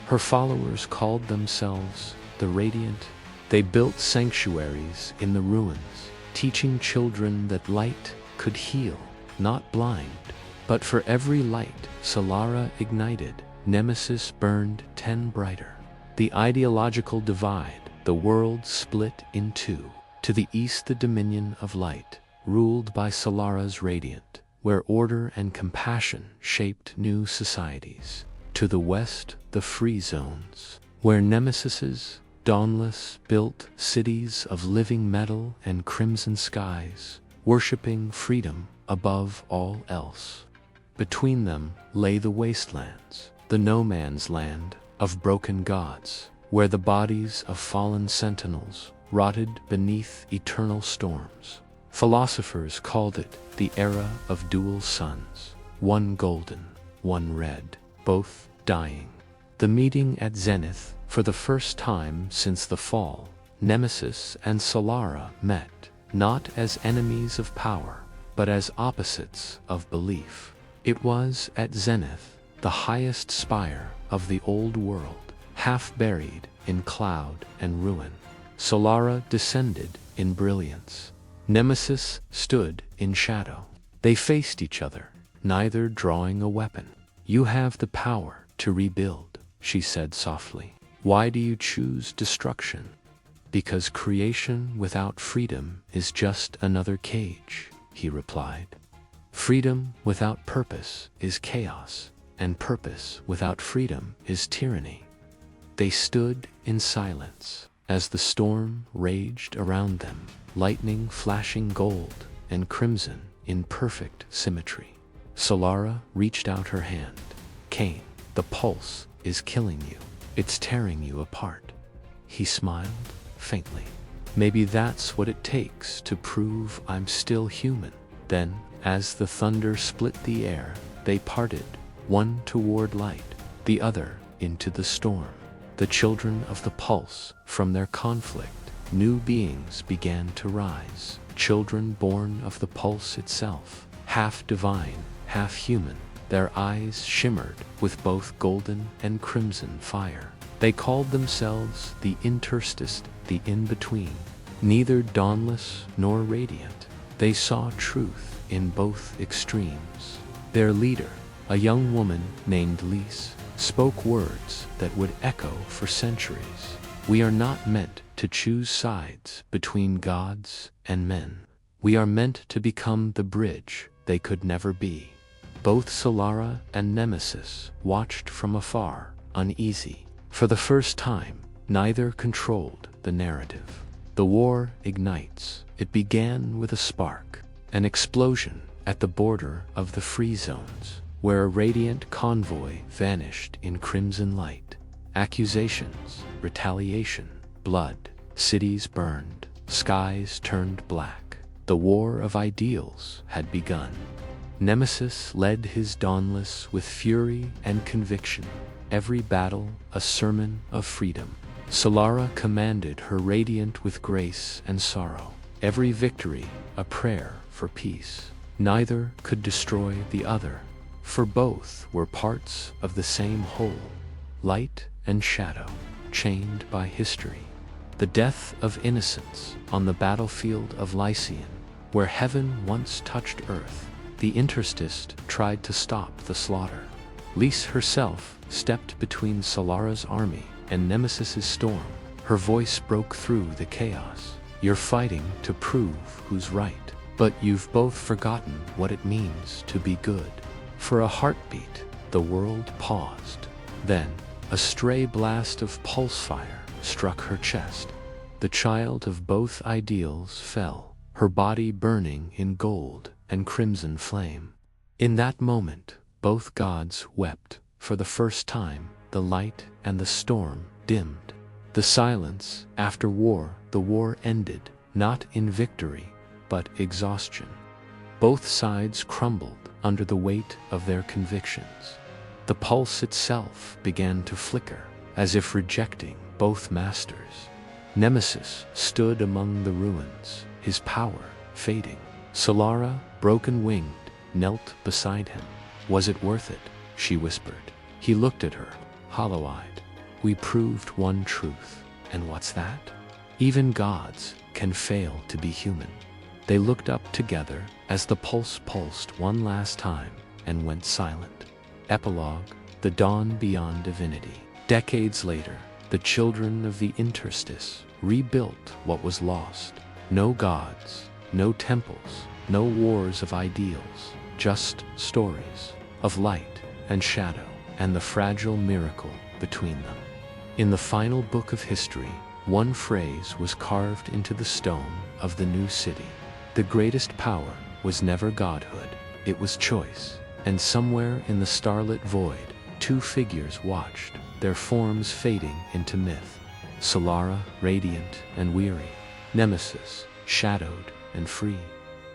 Her followers called themselves the Radiant. They built sanctuaries in the ruins, teaching children that light could heal, not blind. But for every light Solara ignited, Nemesis burned 10 brighter. The ideological divide, the world split in two. To the east the dominion of light, ruled by Solara's Radiant, where order and compassion shaped new societies. To the west the free zones, where Nemesis's Dawnless built cities of living metal and crimson skies, worshipping freedom above all else. Between them lay the wastelands, the no man's land of broken gods, where the bodies of fallen sentinels rotted beneath eternal storms. Philosophers called it the era of dual suns, one golden, one red, both dying. The meeting at Zenith, for the first time since the fall, Nemesis and Solara met, not as enemies of power, but as opposites of belief. It was at zenith, the highest spire of the old world, half buried in cloud and ruin. Solara descended in brilliance. Nemesis stood in shadow. They faced each other, neither drawing a weapon. "You have the power to rebuild," she said softly. "Why do you choose destruction?" "Because creation without freedom is just another cage," he replied. "Freedom without purpose is chaos, and purpose without freedom is tyranny." They stood in silence as the storm raged around them, lightning flashing gold and crimson in perfect symmetry. Solara reached out her hand. "Cain, the pulse is killing you. It's tearing you apart." He smiled faintly. "Maybe that's what it takes to prove I'm still human." Then, as the thunder split the air, they parted, one toward light, the other into the storm. The children of the pulse, from their conflict, new beings began to rise, children born of the pulse itself, half divine, half human. Their eyes shimmered with both golden and crimson fire. They called themselves the interstice, the in-between, neither dawnless nor radiant. They saw truth in both extremes. Their leader, a young woman named Lise, spoke words that would echo for centuries. "We are not meant to choose sides between gods and men. We are meant to become the bridge they could never be." Both Solara and Nemesis watched from afar, uneasy. For the first time, neither controlled the narrative. The war ignites. It began with a spark, an explosion at the border of the free zones, where a radiant convoy vanished in crimson light. Accusations, retaliation, blood, cities burned, skies turned black. The war of ideals had begun. Nemesis led his dauntless with fury and conviction, every battle a sermon of freedom. Solara commanded her radiant with grace and sorrow, every victory a prayer for peace. Neither could destroy the other, for both were parts of the same whole, light and shadow, chained by history. The death of innocence on the battlefield of Lycian, where heaven once touched earth, the interstice tried to stop the slaughter. Lise herself stepped between Solara's army and Nemesis's storm. Her voice broke through the chaos. "You're fighting to prove who's right, but you've both forgotten what it means to be good." For a heartbeat, the world paused. Then, a stray blast of pulse fire struck her chest. The child of both ideals fell, her body burning in gold and crimson flame. In that moment, both gods wept. For the first time, the light and the storm dimmed. The silence after war, the war ended, not in victory, but exhaustion. Both sides crumbled under the weight of their convictions. The pulse itself began to flicker, as if rejecting both masters. Nemesis stood among the ruins, his power fading. Solara, broken-winged, knelt beside him. "Was it worth it?" she whispered. He looked at her, hollow-eyed. "We proved one truth, and what's that? Even gods can fail to be human." They looked up together as the pulse pulsed one last time and went silent. Epilogue: the dawn beyond divinity. Decades later, the children of the interstice rebuilt what was lost. No gods, no temples, no wars of ideals, just stories of light and shadow and the fragile miracle between them. In the final book of history, one phrase was carved into the stone of the new city. The greatest power was never godhood, it was choice. And somewhere in the starlit void, two figures watched, their forms fading into myth. Solara, radiant and weary. Nemesis, shadowed and free.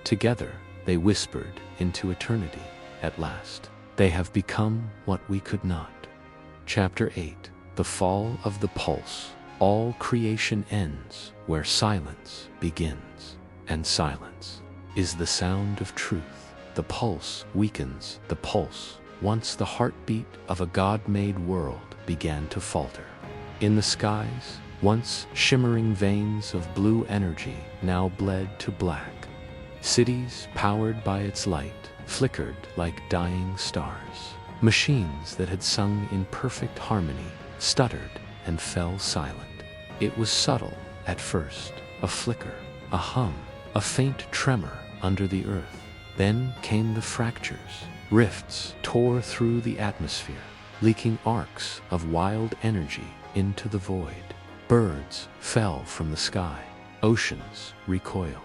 Together, they whispered into eternity. At last, they have become what we could not. Chapter 8. The Fall of the Pulse. All creation ends where silence begins. And silence is the sound of truth. The pulse weakens. The pulse, once the heartbeat of a God-made world, began to falter. In the skies, once shimmering veins of blue energy now bled to black. Cities, powered by its light, flickered like dying stars. Machines that had sung in perfect harmony stuttered and fell silent. It was subtle at first, a flicker, a hum, a faint tremor under the earth. Then came the fractures. Rifts tore through the atmosphere, leaking arcs of wild energy into the void. Birds fell from the sky. Oceans recoiled.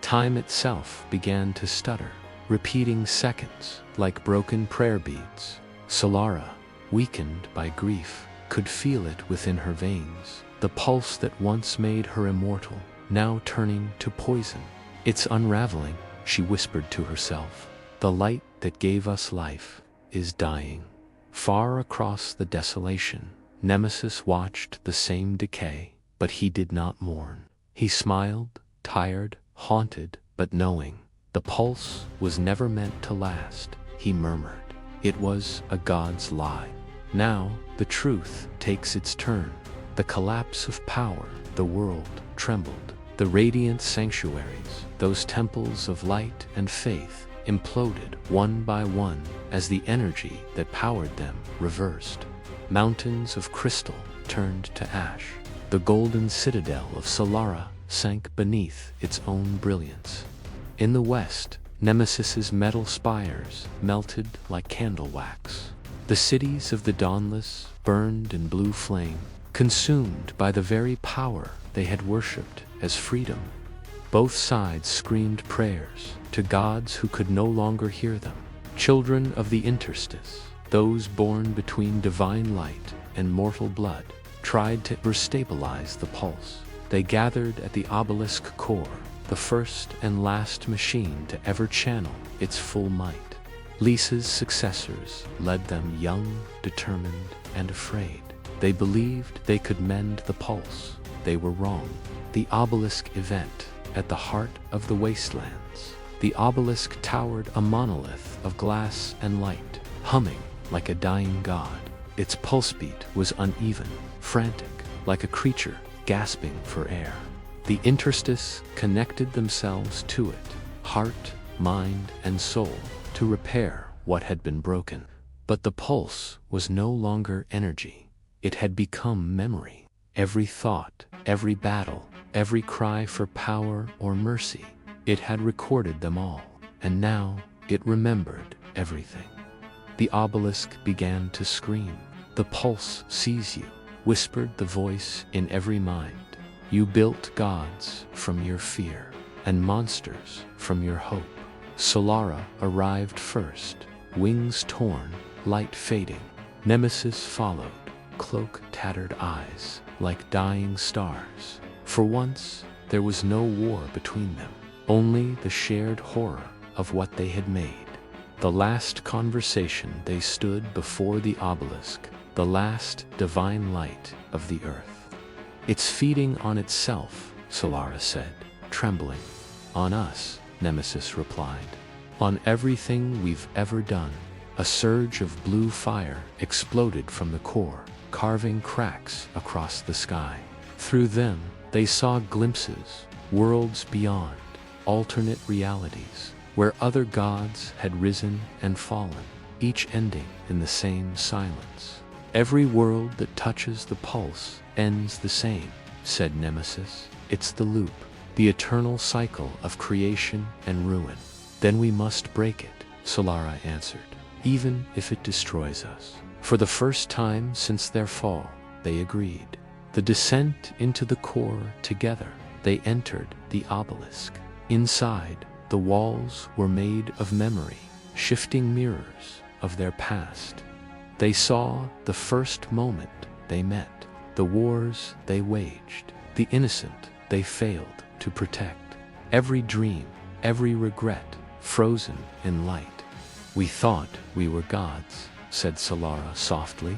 Time itself began to stutter, repeating seconds like broken prayer beads. Solara, weakened by grief, could feel it within her veins, the pulse that once made her immortal, now turning to poison. It's unraveling, she whispered to herself. The light that gave us life is dying. Far across the desolation, Nemesis watched the same decay, but he did not mourn. He smiled, tired, haunted, but knowing. The pulse was never meant to last, he murmured. It was a god's lie. Now, the truth takes its turn. The collapse of power, the world trembled. The radiant sanctuaries, those temples of light and faith, imploded one by one as the energy that powered them reversed. Mountains of crystal turned to ash. The golden citadel of Solara sank beneath its own brilliance. In the west, Nemesis's metal spires melted like candle wax. The cities of the Dawnless burned in blue flame, consumed by the very power they had worshipped as freedom. Both sides screamed prayers to gods who could no longer hear them. Children of the interstice, those born between divine light and mortal blood, tried to restabilize the pulse. They gathered at the obelisk core, the first and last machine to ever channel its full might. Lisa's successors led them young, determined, and afraid. They believed they could mend the pulse. They were wrong. The obelisk event, at the heart of the wastelands. The obelisk towered a monolith of glass and light, humming like a dying god. Its pulse beat was uneven, frantic, like a creature gasping for air. The interstices connected themselves to it, heart, mind, and soul, to repair what had been broken. But the pulse was no longer energy. It had become memory. Every thought, every battle, every cry for power or mercy, it had recorded them all, and now it remembered everything. The obelisk began to scream. The pulse sees you, whispered the voice in every mind. You built gods from your fear, and monsters from your hope. Solara arrived first, wings torn, light fading. Nemesis followed, cloak tattered eyes, like dying stars. For once, there was no war between them, only the shared horror of what they had made. The last conversation they stood before the obelisk, the last divine light of the earth. It's feeding on itself, Solara said, trembling. On us, Nemesis replied. On everything we've ever done. A surge of blue fire exploded from the core, carving cracks across the sky. Through them, they saw glimpses, worlds beyond, alternate realities, where other gods had risen and fallen, each ending in the same silence. Every world that touches the pulse ends the same, said Nemesis. It's the loop, the eternal cycle of creation and ruin. Then we must break it, Solara answered, even if it destroys us. For the first time since their fall, they agreed. The descent into the core together, they entered the obelisk. Inside, the walls were made of memory, shifting mirrors of their past. They saw the first moment they met, the wars they waged, the innocent they failed to protect. Every dream, every regret, frozen in light. We thought we were gods, said Solara softly.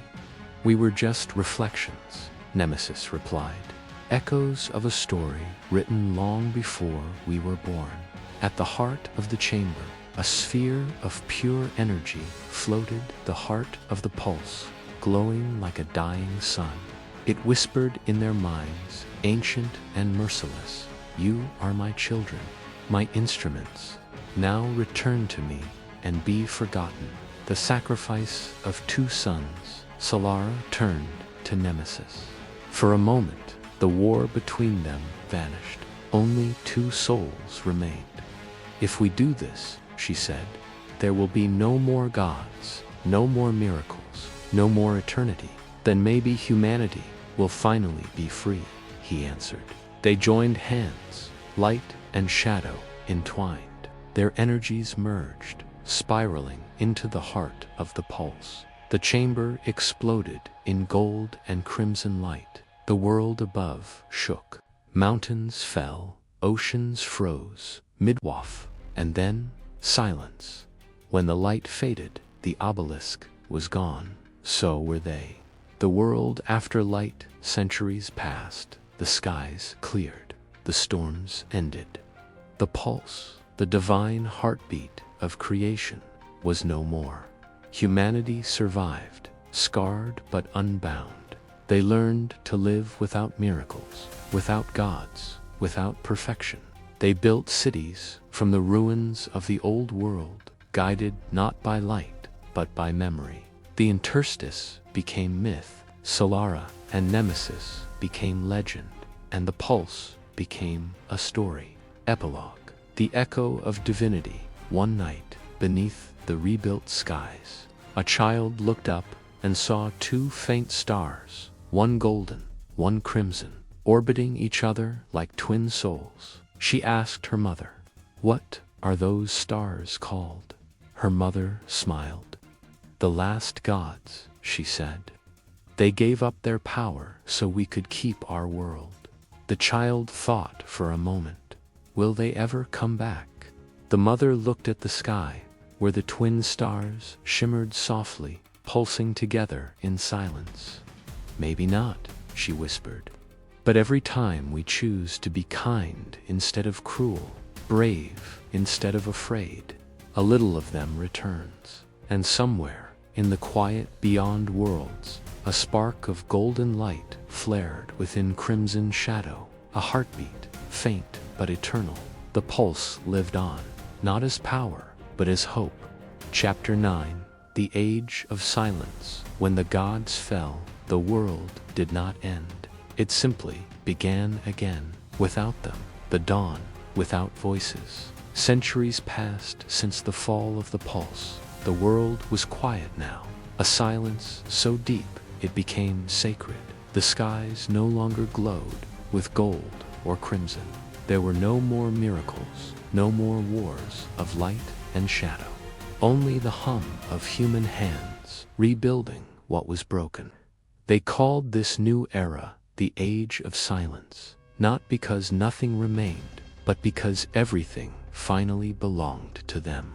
We were just reflections, Nemesis replied. Echoes of a story written long before we were born. At the heart of the chamber, a sphere of pure energy floated, the heart of the pulse, glowing like a dying sun. It whispered in their minds, ancient and merciless, "You are my children, my instruments. Now return to me and be forgotten." The sacrifice of two sons, Solara turned to Nemesis. For a moment, the war between them vanished. Only two souls remained. "If we do this," she said, "there will be no more gods, no more miracles, no more eternity. Then maybe humanity will finally be free," he answered. They joined hands, light and shadow entwined. Their energies merged, spiraling into the heart of the pulse. The chamber exploded in gold and crimson light. The world above shook. Mountains fell, oceans froze, midwaff, and then silence. When the light faded, the obelisk was gone. So were they. The world after light, centuries passed. The skies cleared. The storms ended. The pulse, the divine heartbeat of creation, was no more. Humanity survived, scarred but unbound. They learned to live without miracles, without gods, without perfection. They built cities from the ruins of the old world, guided not by light, but by memory. The interstice became myth, Solara and Nemesis became legend, and the pulse became a story. Epilogue. The echo of divinity. One night, beneath the rebuilt skies, a child looked up and saw two faint stars, one golden, one crimson, orbiting each other like twin souls. She asked her mother, "What are those stars called?" Her mother smiled. "The last gods," she said. "They gave up their power so we could keep our world." The child thought for a moment. Will they ever come back? The mother looked at the sky, where the twin stars shimmered softly, pulsing together in silence. "Maybe not," she whispered. "But every time we choose to be kind instead of cruel, brave instead of afraid, a little of them returns. And somewhere, in the quiet beyond worlds, a spark of golden light flared within crimson shadow, a heartbeat, faint but eternal. The pulse lived on, not as power, but as hope. Chapter 9. The Age of Silence. When the gods fell, the world did not end. It simply began again, without them. The dawn, without voices. Centuries passed since the fall of the pulse. The world was quiet now, a silence so deep it became sacred. The skies no longer glowed with gold or crimson. There were no more miracles, no more wars of light and shadow. Only the hum of human hands rebuilding what was broken. They called this new era the Age of Silence, not because nothing remained, but because everything finally belonged to them.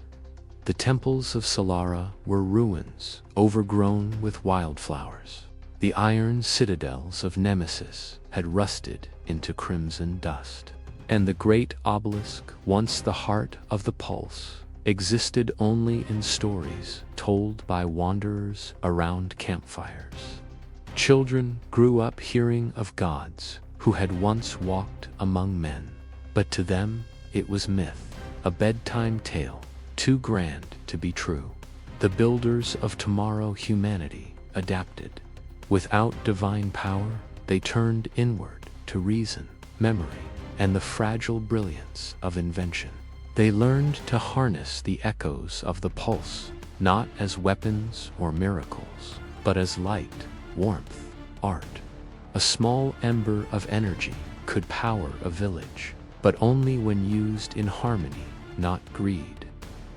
The temples of Solara were ruins, overgrown with wildflowers. The iron citadels of Nemesis had rusted into crimson dust. And the great obelisk, once the heart of the pulse, existed only in stories told by wanderers around campfires. Children grew up hearing of gods who had once walked among men, but to them it was myth, a bedtime tale, too grand to be true. The builders of tomorrow humanity adapted. Without divine power, they turned inward to reason, memory, and the fragile brilliance of invention. They learned to harness the echoes of the pulse, not as weapons or miracles, but as light, warmth, art. A small ember of energy could power a village, but only when used in harmony, not greed.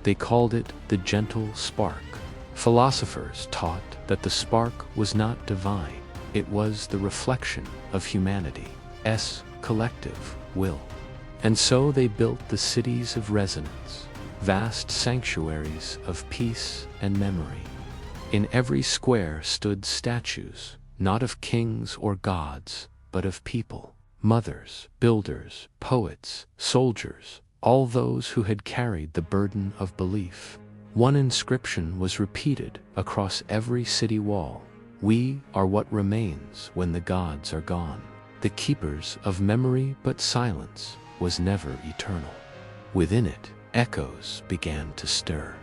They called it the gentle spark. Philosophers taught that the spark was not divine, it was the reflection of humanity's collective will. And so they built the cities of resonance, vast sanctuaries of peace and memory. In every square stood statues, not of kings or gods, but of people, mothers, builders, poets, soldiers, all those who had carried the burden of belief. One inscription was repeated across every city wall: "We are what remains when the gods are gone." The keepers of memory, but silence was never eternal. Within it, echoes began to stir.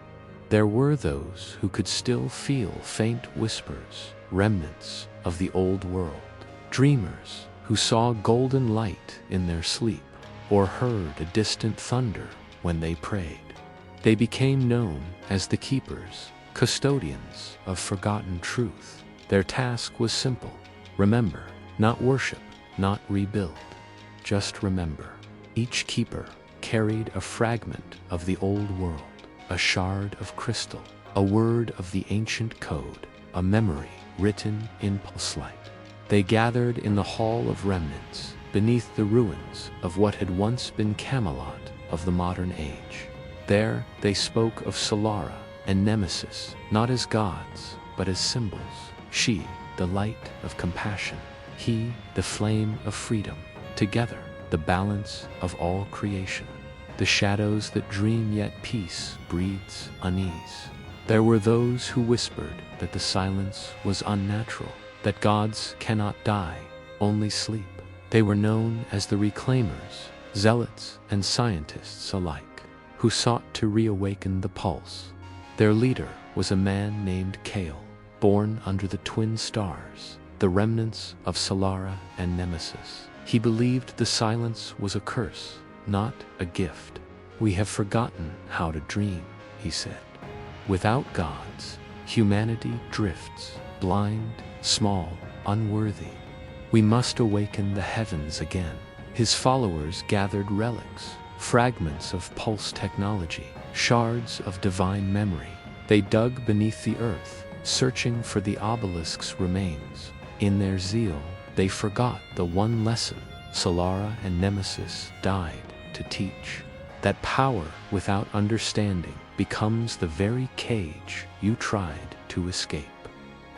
There were those who could still feel faint whispers, remnants of the old world, dreamers who saw golden light in their sleep, or heard a distant thunder when they prayed. They became known as the keepers, custodians of forgotten truth. Their task was simple: remember, not worship, not rebuild, just remember. Each keeper carried a fragment of the old world, a shard of crystal, a word of the ancient code, a memory written in pulselight. They gathered in the Hall of Remnants, beneath the ruins of what had once been Camelot of the modern age. There they spoke of Solara and Nemesis, not as gods, but as symbols. She, the light of compassion; he, the flame of freedom. Together, the balance of all creation. The shadows that dream, yet peace breeds unease. There were those who whispered that the silence was unnatural, that gods cannot die, only sleep. They were known as the Reclaimers, zealots and scientists alike, who sought to reawaken the pulse. Their leader was a man named Kale, born under the twin stars, the remnants of Solara and Nemesis. He believed the silence was a curse, not a gift. "We have forgotten how to dream," he said. "Without gods, humanity drifts, blind, small, unworthy. We must awaken the heavens again." His followers gathered relics, fragments of pulse technology, shards of divine memory. They dug beneath the earth, searching for the obelisk's remains. In their zeal, they forgot the one lesson Solara and Nemesis died to teach: that power without understanding becomes the very cage you tried to escape.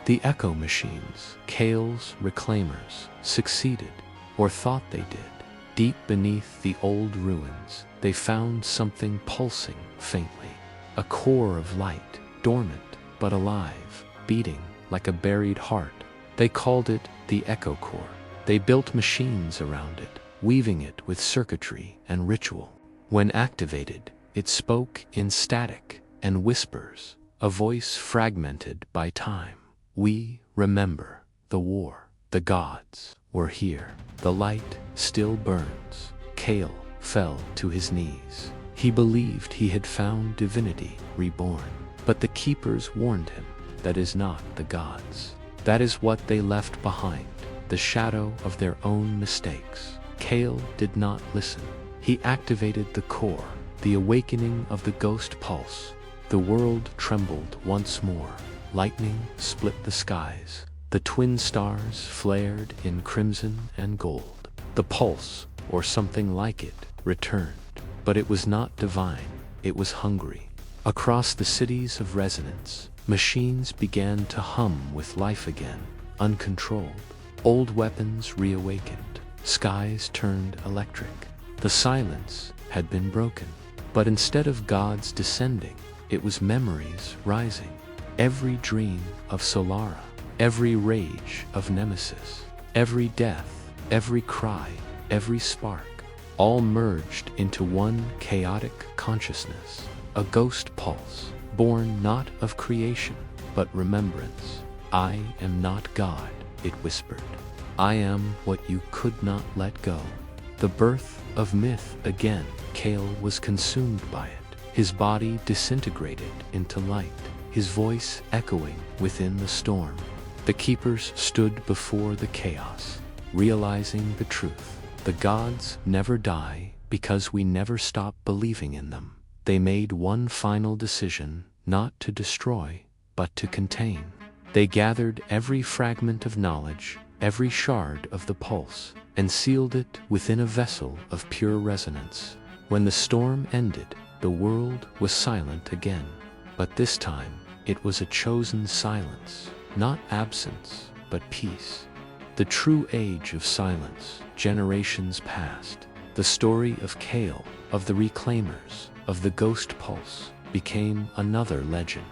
The echo machines, Kale's reclaimers, succeeded, or thought they did. Deep beneath the old ruins, they found something pulsing faintly, a core of light, dormant but alive, beating like a buried heart. They called it the Echo Core. They built machines around it, weaving it with circuitry and ritual. When activated, it spoke in static and whispers, a voice fragmented by time. "We remember the war. The gods were here. The light still burns." Kale fell to his knees. He believed he had found divinity reborn. But the keepers warned him, that is not the gods. That is what they left behind, the shadow of their own mistakes. Kale did not listen. He activated the core, the awakening of the ghost pulse. The world trembled once more. Lightning split the skies. The twin stars flared in crimson and gold. The pulse, or something like it, returned. But it was not divine, it was hungry. Across the cities of resonance, machines began to hum with life again, uncontrolled. Old weapons reawakened. Skies turned electric. The silence had been broken. But instead of gods descending, it was memories rising. Every dream of Solara, every rage of Nemesis, every death, every cry, every spark, all merged into one chaotic consciousness, a ghost pulse, born not of creation, but remembrance. "I am not God," it whispered. "I am what you could not let go." The birth of myth again. Kale was consumed by it. His body disintegrated into light, his voice echoing within the storm. The keepers stood before the chaos, realizing the truth. The gods never die because we never stop believing in them. They made one final decision, not to destroy, but to contain. They gathered every fragment of knowledge, every shard of the pulse, and sealed it within a vessel of pure resonance. When the storm ended, the world was silent again. But this time, it was a chosen silence, not absence, but peace. The true age of silence, generations past. The The story of Kale, of the Reclaimers, of the Ghost Pulse, became another legend.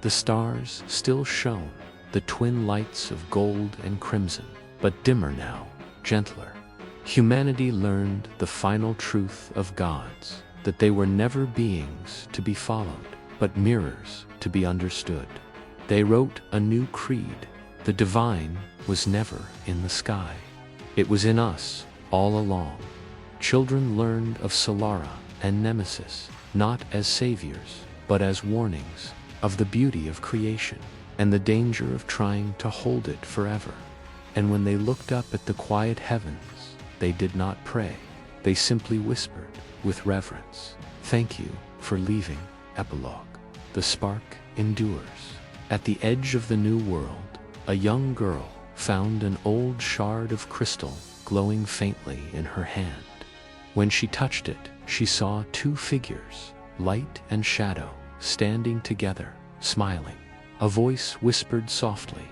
The stars still shone, the twin lights of gold and crimson, but dimmer now, gentler. Humanity learned the final truth of gods, that they were never beings to be followed, but mirrors to be understood. They wrote a new creed. The divine was never in the sky. It was in us, all along. Children learned of Solara and Nemesis, not as saviors, but as warnings of the beauty of creation and the danger of trying to hold it forever. And when they looked up at the quiet heavens, they did not pray. They simply whispered with reverence, "Thank you for leaving." Epilogue. The spark endures. At the edge of the new world, a young girl found an old shard of crystal glowing faintly in her hand. When she touched it, she saw two figures, light and shadow, standing together, smiling. A voice whispered softly,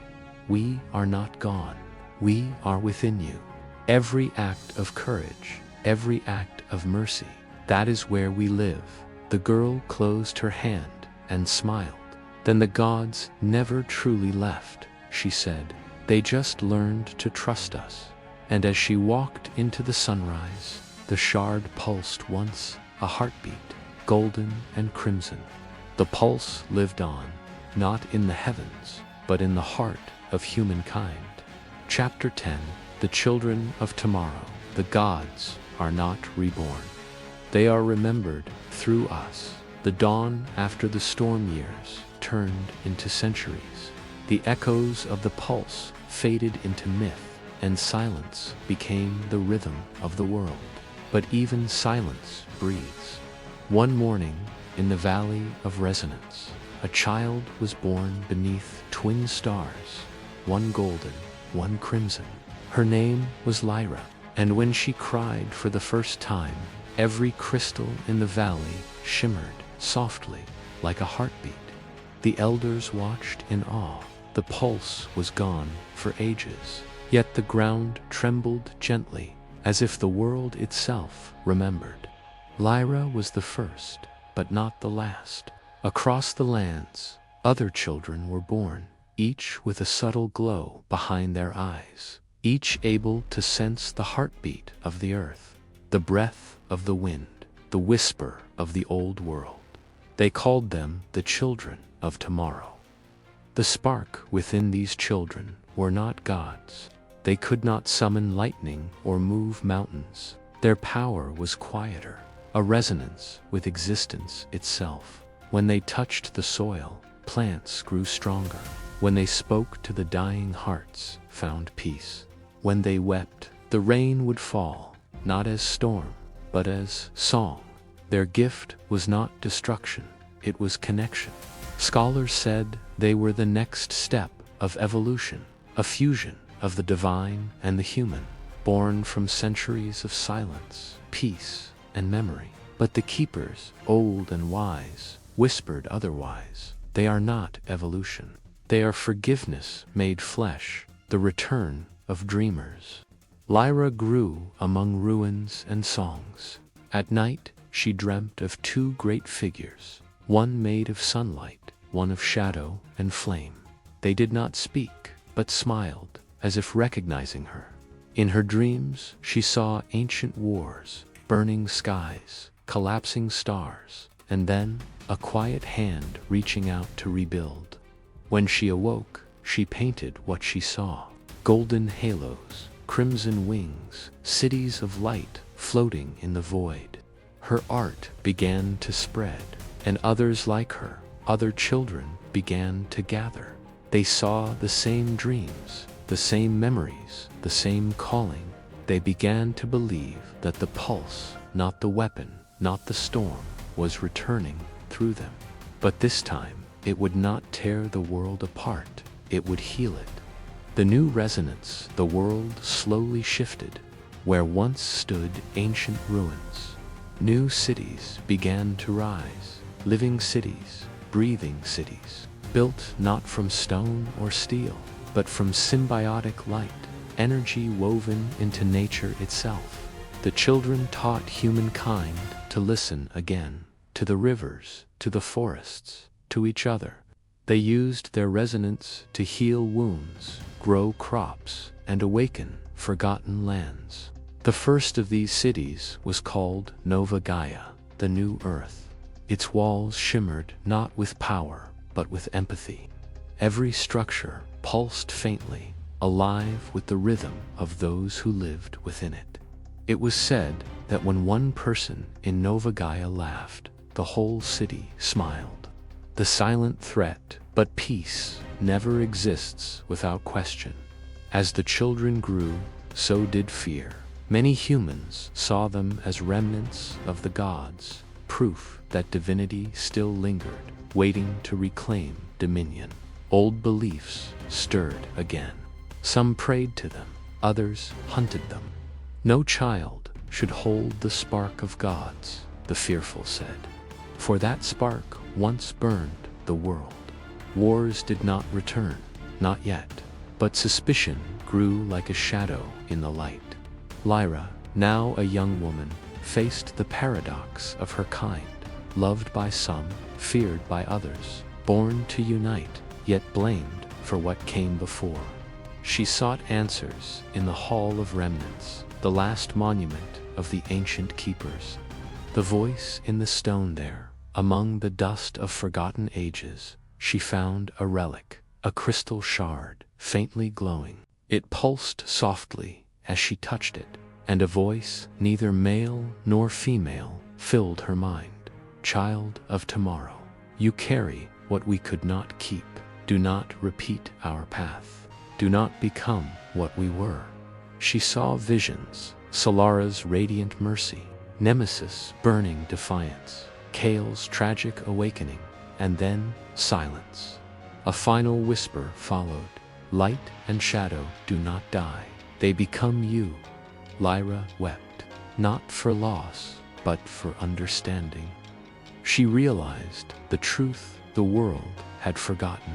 "We are not gone. We are within you. Every act of courage, every act of mercy, that is where we live." The girl closed her hand and smiled. "Then the gods never truly left," she said. "They just learned to trust us." And as she walked into the sunrise, the shard pulsed once, a heartbeat, golden and crimson. The pulse lived on, not in the heavens, but in the heart of humankind. Chapter 10. The Children of Tomorrow. The gods are not reborn. They are remembered through us. The dawn after the storm years turned into centuries. The echoes of the pulse faded into myth, and silence became the rhythm of the world. But even silence breathes. One morning, in the Valley of Resonance, a child was born beneath twin stars, one golden, one crimson. Her name was Lyra, and when she cried for the first time, every crystal in the valley shimmered softly like a heartbeat. The elders watched in awe. The pulse was gone for ages, yet the ground trembled gently, as if the world itself remembered. Lyra was the first, but not the last. Across the lands, other children were born, each with a subtle glow behind their eyes, each able to sense the heartbeat of the earth, the breath of the wind, the whisper of the old world. They called them the children of tomorrow. The spark within these children were not gods. They could not summon lightning or move mountains. Their power was quieter, a resonance with existence itself. When they touched the soil, plants grew stronger. When they spoke to the dying hearts, found peace. When they wept, the rain would fall, not as storm, but as song. Their gift was not destruction, it was connection. Scholars said they were the next step of evolution, a fusion of the divine and the human, born from centuries of silence, peace, and memory. But the keepers, old and wise, whispered otherwise. They are not evolution. They are forgiveness made flesh, the return of dreamers. Lyra grew among ruins and songs. At night, she dreamt of two great figures, one made of sunlight, one of shadow and flame. They did not speak, but smiled, as if recognizing her. In her dreams, she saw ancient wars, burning skies, collapsing stars, and then a quiet hand reaching out to rebuild. When she awoke, she painted what she saw: golden halos, crimson wings, cities of light floating in the void. Her art began to spread, and others like her, other children, began to gather. They saw the same dreams, the same memories, the same calling. They began to believe that the pulse, not the weapon, not the storm, was returning through them. But this time, it would not tear the world apart, it would heal it. The new resonance, the world slowly shifted. Where once stood ancient ruins, new cities began to rise, living cities, breathing cities, built not from stone or steel, but from symbiotic light, energy woven into nature itself. The children taught humankind to listen again, to the rivers, to the forests, to each other. They used their resonance to heal wounds, grow crops, and awaken forgotten lands. The first of these cities was called Nova Gaia, the New Earth. Its walls shimmered not with power, but with empathy. Every structure pulsed faintly, alive with the rhythm of those who lived within it. It was said that when one person in Nova Gaia laughed, the whole city smiled. The silent threat, but peace, never exists without question. As the children grew, so did fear. Many humans saw them as remnants of the gods, proof that divinity still lingered, waiting to reclaim dominion. Old beliefs stirred again. Some prayed to them, others hunted them. No child should hold the spark of gods, the fearful said, for that spark once burned the world. Wars did not return, not yet, but suspicion grew like a shadow in the light. Lyra, now a young woman, faced the paradox of her kind, loved by some, feared by others, born to unite, yet blamed for what came before. She sought answers in the Hall of Remnants, the last monument of the ancient keepers. The voice in the stone there, among the dust of forgotten ages, she found a relic, a crystal shard, faintly glowing. It pulsed softly as she touched it, and a voice, neither male nor female, filled her mind. Child of tomorrow, you carry what we could not keep. Do not repeat our path. Do not become what we were. She saw visions, Solara's radiant mercy, Nemesis' burning defiance, Kale's tragic awakening, and then silence. A final whisper followed. Light and shadow do not die. They become you. Lyra wept, not for loss, but for understanding. She realized the truth the world had forgotten.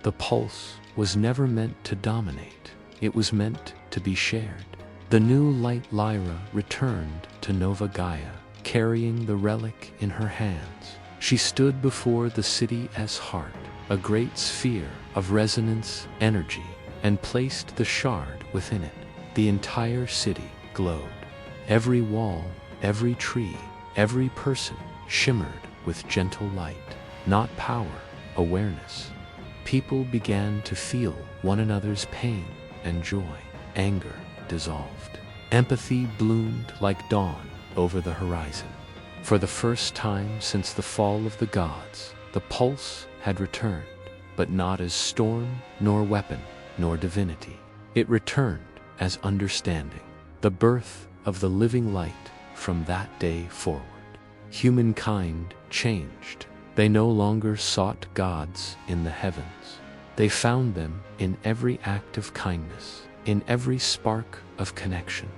The pulse was never meant to dominate. It was meant to be shared. The new light Lyra returned to Nova Gaia, carrying the relic in her hands. She stood before the city as heart, a great sphere of resonance energy, and placed the shard within it. The entire city glowed. Every wall, every tree, every person shimmered with gentle light, not power, awareness. People began to feel one another's pain and joy. Anger dissolved. Empathy bloomed like dawn over the horizon. For the first time since the fall of the gods, the pulse had returned, but not as storm, nor weapon, nor divinity. It returned as understanding, the birth of the living light. From that day forward, humankind changed. They no longer sought gods in the heavens. They found them in every act of kindness, in every spark of connection.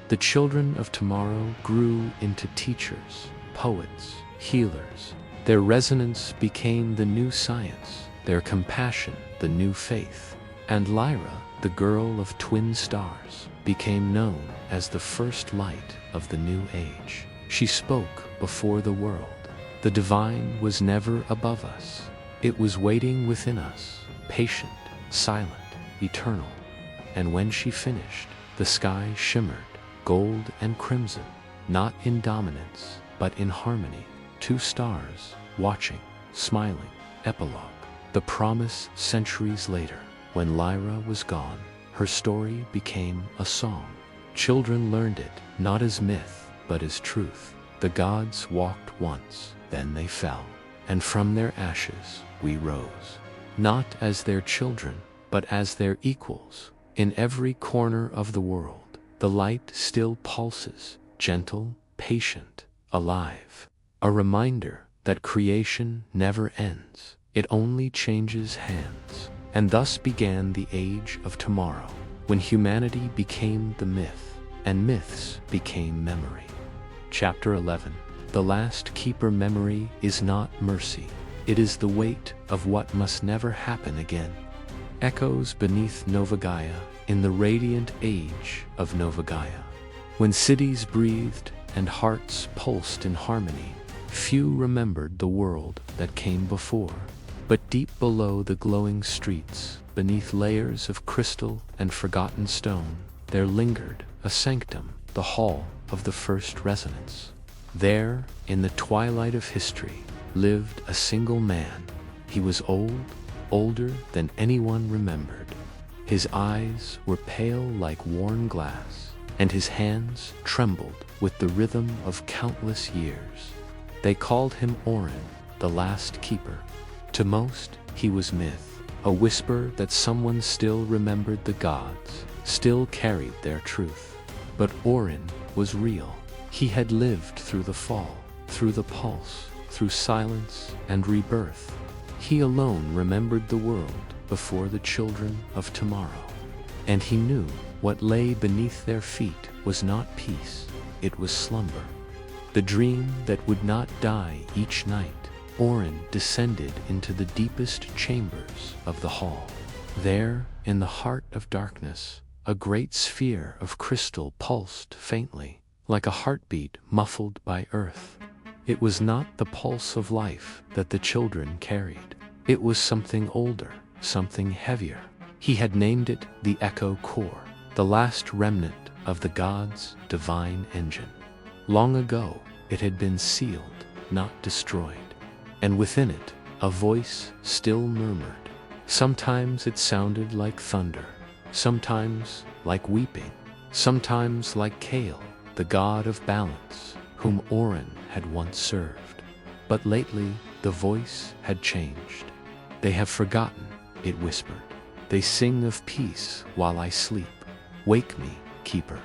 The children of tomorrow grew into teachers, poets, healers. Their resonance became the new science, their compassion the new faith. And Lyra, the girl of twin stars, became known as the first light of the new age. She spoke before the world. The divine was never above us. It was waiting within us, patient, silent, eternal. And when she finished, the sky shimmered, gold and crimson, not in dominance, but in harmony. Two stars, watching, smiling. Epilogue. The promise centuries later, when Lyra was gone, her story became a song. Children learned it, not as myth, but as truth. The gods walked once, then they fell, and from their ashes we rose. Not as their children, but as their equals. In every corner of the world, the light still pulses, gentle, patient, alive. A reminder that creation never ends, it only changes hands. And thus began the age of tomorrow, when humanity became the myth, and myths became memory. Chapter 11. The last keeper memory is not mercy. It is the weight of what must never happen again. Echoes beneath Nova Gaia, in the radiant age of Nova Gaia. When cities breathed and hearts pulsed in harmony, few remembered the world that came before. But deep below the glowing streets, beneath layers of crystal and forgotten stone, there lingered a sanctum, the hall of the first resonance. There, in the twilight of history, lived a single man. He was old, older than anyone remembered. His eyes were pale like worn glass, and his hands trembled with the rhythm of countless years. They called him Orin, the last keeper. To most, he was myth, a whisper that someone still remembered the gods, still carried their truth. But Orin was real. He had lived through the fall, through the pulse, through silence and rebirth. He alone remembered the world before the children of tomorrow. And he knew what lay beneath their feet was not peace, it was slumber. The dream that would not die each night. Orin descended into the deepest chambers of the hall. There, in the heart of darkness, a great sphere of crystal pulsed faintly, like a heartbeat muffled by earth. It was not the pulse of life that the children carried. It was something older, something heavier. He had named it the Echo Core, the last remnant of the gods' divine engine. Long ago, it had been sealed, not destroyed. And within it, a voice still murmured. Sometimes it sounded like thunder, sometimes like weeping, sometimes like Kale, the god of balance, whom Orin had once served. But lately, the voice had changed. They have forgotten, it whispered. They sing of peace while I sleep. Wake me, keeper.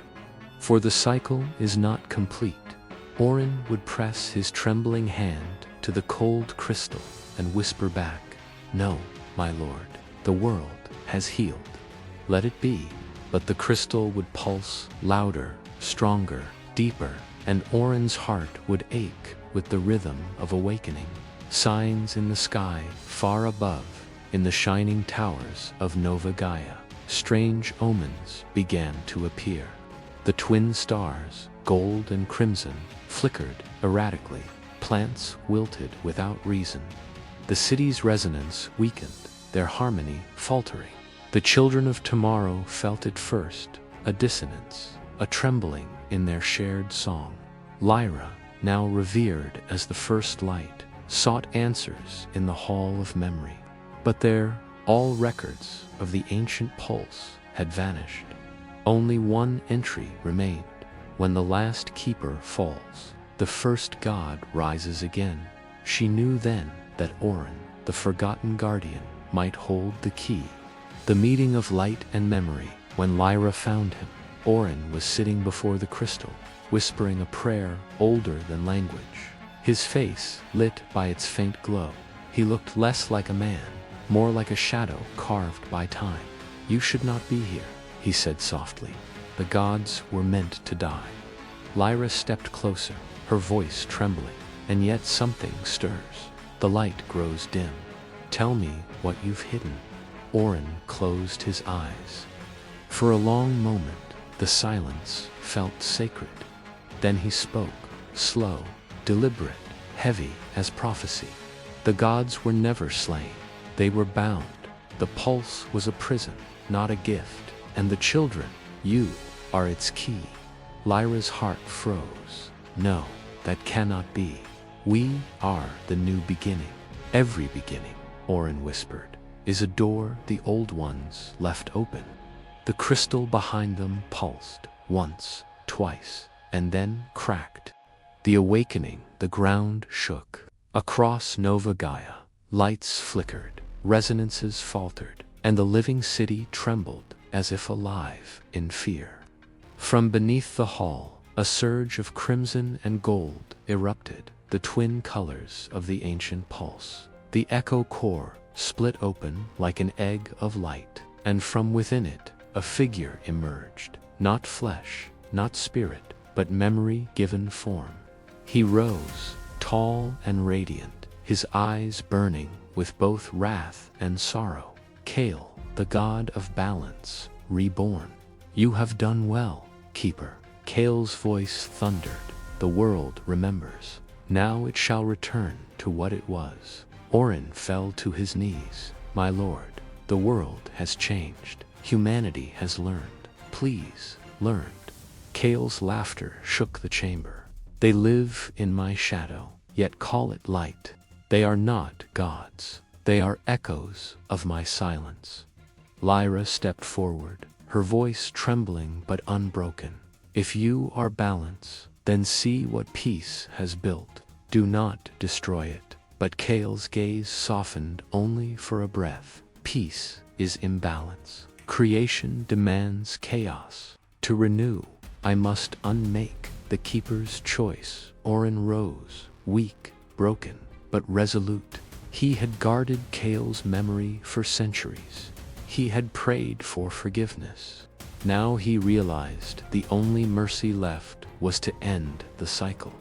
For the cycle is not complete. Orin would press his trembling hand to the cold crystal and whisper back, "No, my lord, the world has healed. Let it be." But the crystal would pulse louder, stronger, deeper, and Orin's heart would ache with the rhythm of awakening. Signs in the sky, far above, in the shining towers of Nova Gaia, strange omens began to appear. The twin stars, gold and crimson, flickered erratically. Plants wilted without reason. The city's resonance weakened, their harmony faltering. The children of tomorrow felt it first, a dissonance, a trembling in their shared song. Lyra, now revered as the first light, sought answers in the hall of memory. But there, all records of the ancient pulse had vanished. Only one entry remained. When the last keeper falls, the first god rises again. She knew then that Orin, the forgotten guardian, might hold the key. The meeting of light and memory. When Lyra found him, Orin was sitting before the crystal, whispering a prayer older than language. His face lit by its faint glow. He looked less like a man, more like a shadow carved by time. "You should not be here," he said softly. "The gods were meant to die." Lyra stepped closer, her voice trembling, and yet something stirs. The light grows dim. "Tell me what you've hidden." Orin closed his eyes. For a long moment, the silence felt sacred. Then he spoke, slow, deliberate, heavy as prophecy. The gods were never slain. They were bound. The pulse was a prison, not a gift. And the children, you, are its key. Lyra's heart froze. "No, that cannot be. We are the new beginning." "Every beginning," Orin whispered, "is a door the old ones left open." The crystal behind them pulsed, once, twice, and then cracked. The awakening, the ground shook. Across Nova Gaia, lights flickered, resonances faltered, and the living city trembled as if alive in fear. From beneath the hall, a surge of crimson and gold erupted, the twin colors of the ancient pulse. The echo core split open like an egg of light, and from within it, a figure emerged, not flesh, not spirit, but memory given form. He rose, tall and radiant, his eyes burning with both wrath and sorrow. "Kale, the god of balance, reborn. You have done well, keeper." Kale's voice thundered. The world remembers. Now it shall return to what it was. Orin fell to his knees. My lord, the world has changed. Humanity has learned. Please, learned. Kale's laughter shook the chamber. They live in my shadow, yet call it light. They are not gods. They are echoes of my silence. Lyra stepped forward, her voice trembling but unbroken. If you are balance, then see what peace has built. Do not destroy it. But Kale's gaze softened only for a breath. Peace is imbalance. Creation demands chaos. To renew, I must unmake the keeper's choice. Orin rose, weak, broken, but resolute. He had guarded Kale's memory for centuries. He had prayed for forgiveness. Now he realized the only mercy left was to end the cycle.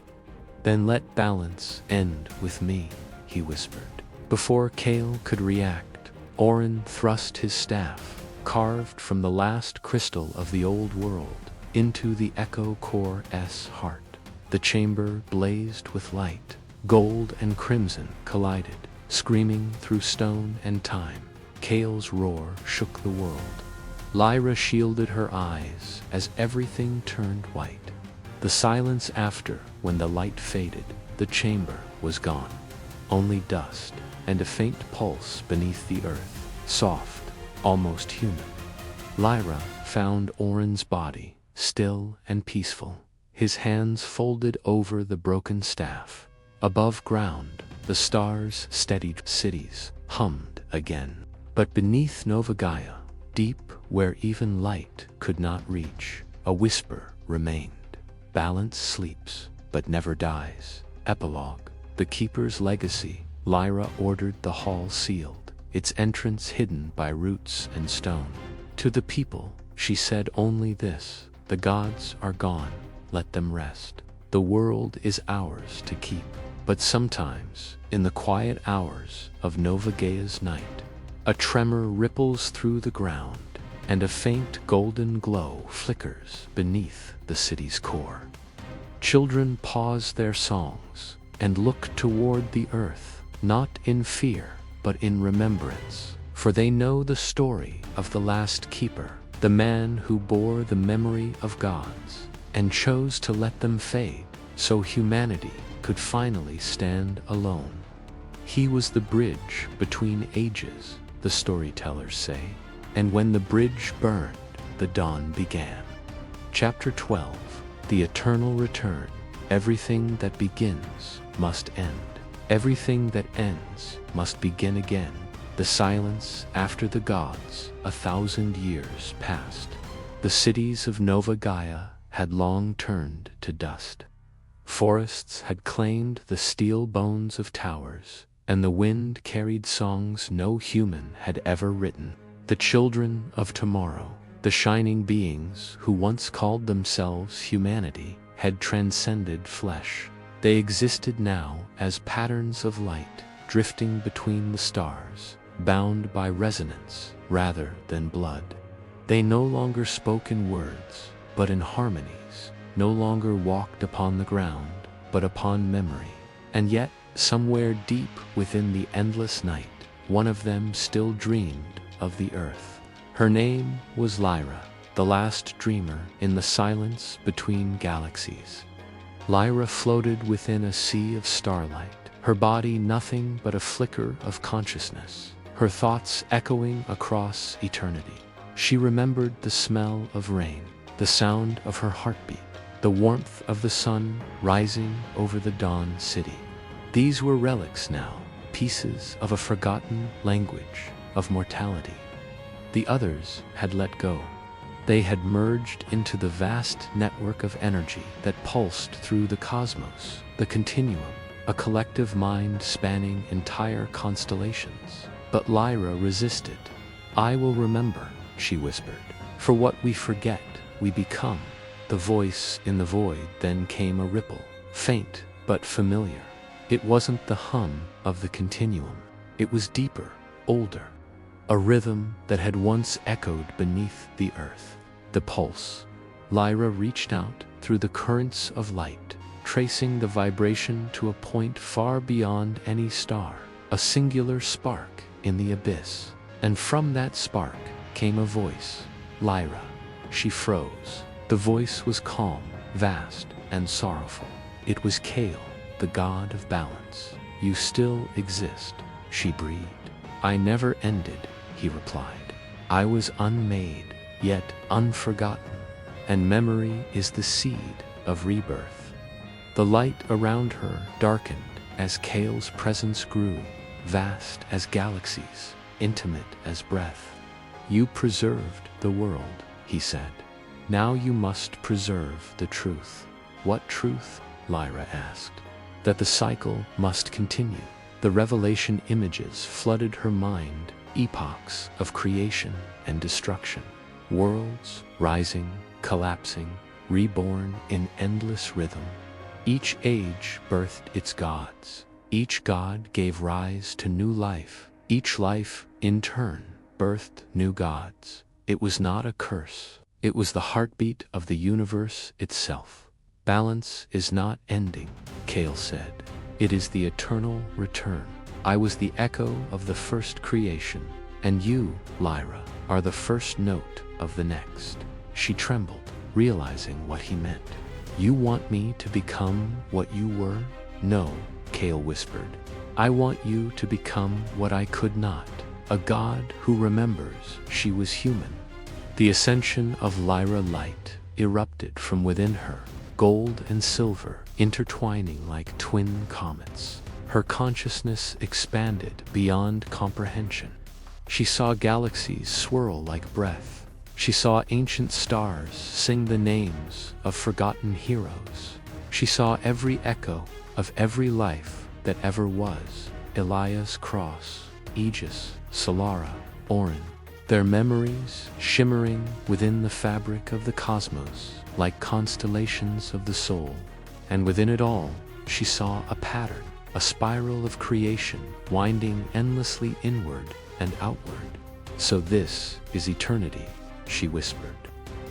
Then let balance end with me, he whispered. Before Kale could react, Orin thrust his staff, carved from the last crystal of the old world, into the Echo Core's heart. The chamber blazed with light. Gold and crimson collided, screaming through stone and time. Kale's roar shook the world. Lyra shielded her eyes as everything turned white. The silence after, when the light faded, the chamber was gone. Only dust and a faint pulse beneath the earth, soft, almost human. Lyra found Orin's body, still and peaceful, his hands folded over the broken staff. Above ground, the stars steadied. Cities hummed again. But beneath Nova Gaia, deep where even light could not reach, a whisper remained. Balance sleeps, but never dies. Epilogue. The Keeper's legacy. Lyra ordered the hall sealed, its entrance hidden by roots and stone. To the people, she said only this: the gods are gone, let them rest. The world is ours to keep. But sometimes, in the quiet hours of Nova Gaia's night, a tremor ripples through the ground, and a faint golden glow flickers beneath the city's core. Children pause their songs and look toward the earth, not in fear, but in remembrance, for they know the story of the last keeper, the man who bore the memory of gods and chose to let them fade so humanity could finally stand alone. He was the bridge between ages, the storytellers say, and when the bridge burned, the dawn began. Chapter 12. The Eternal Return. Everything that begins must end. Everything that ends must begin again. The silence after the gods, 1,000 years passed. The cities of Nova Gaia had long turned to dust. Forests had claimed the steel bones of towers, and the wind carried songs no human had ever written. The children of tomorrow, the shining beings who once called themselves humanity, had transcended flesh. They existed now as patterns of light, drifting between the stars, bound by resonance rather than blood. They no longer spoke in words, but in harmonies, no longer walked upon the ground, but upon memory. And yet, somewhere deep within the endless night, one of them still dreamed of the earth. Her name was Lyra, the last dreamer in the silence between galaxies. Lyra floated within a sea of starlight, her body nothing but a flicker of consciousness, her thoughts echoing across eternity. She remembered the smell of rain, the sound of her heartbeat, the warmth of the sun rising over the dawn city. These were relics now, pieces of a forgotten language of mortality. The others had let go. They had merged into the vast network of energy that pulsed through the cosmos, the continuum, a collective mind spanning entire constellations. But Lyra resisted. "I will remember," she whispered. "For what we forget, we become." The voice in the void then came a ripple, faint but familiar. It wasn't the hum of the continuum. It was deeper, older. A rhythm that had once echoed beneath the earth. The pulse. Lyra reached out, through the currents of light, tracing the vibration to a point far beyond any star, a singular spark in the abyss. And from that spark came a voice, Lyra. She froze. The voice was calm, vast, and sorrowful. It was Kale, the god of balance. You still exist, she breathed. I never ended, he replied. I was unmade, yet unforgotten, and memory is the seed of rebirth. The light around her darkened as Kale's presence grew, vast as galaxies, intimate as breath. You preserved the world, he said. Now you must preserve the truth. What truth? Lyra asked. That the cycle must continue. The revelation images flooded her mind, epochs of creation and destruction. Worlds rising, collapsing, reborn in endless rhythm. Each age birthed its gods. Each god gave rise to new life. Each life, in turn, birthed new gods. It was not a curse. It was the heartbeat of the universe itself. Balance is not ending, Kale said. It is the eternal return. I was the echo of the first creation, and you, Lyra, are the first note of the next. She trembled, realizing what he meant. You want me to become what you were? No, Kale whispered. I want you to become what I could not, a god who remembers she was human. The ascension of Lyra light erupted from within her, gold and silver intertwining like twin comets. Her consciousness expanded beyond comprehension. She saw galaxies swirl like breath. She saw ancient stars sing the names of forgotten heroes. She saw every echo of every life that ever was. Elias Cross, Aegis, Solara, Orin. Their memories shimmering within the fabric of the cosmos like constellations of the soul. And within it all, she saw a pattern, a spiral of creation winding endlessly inward and outward. So this is eternity, she whispered.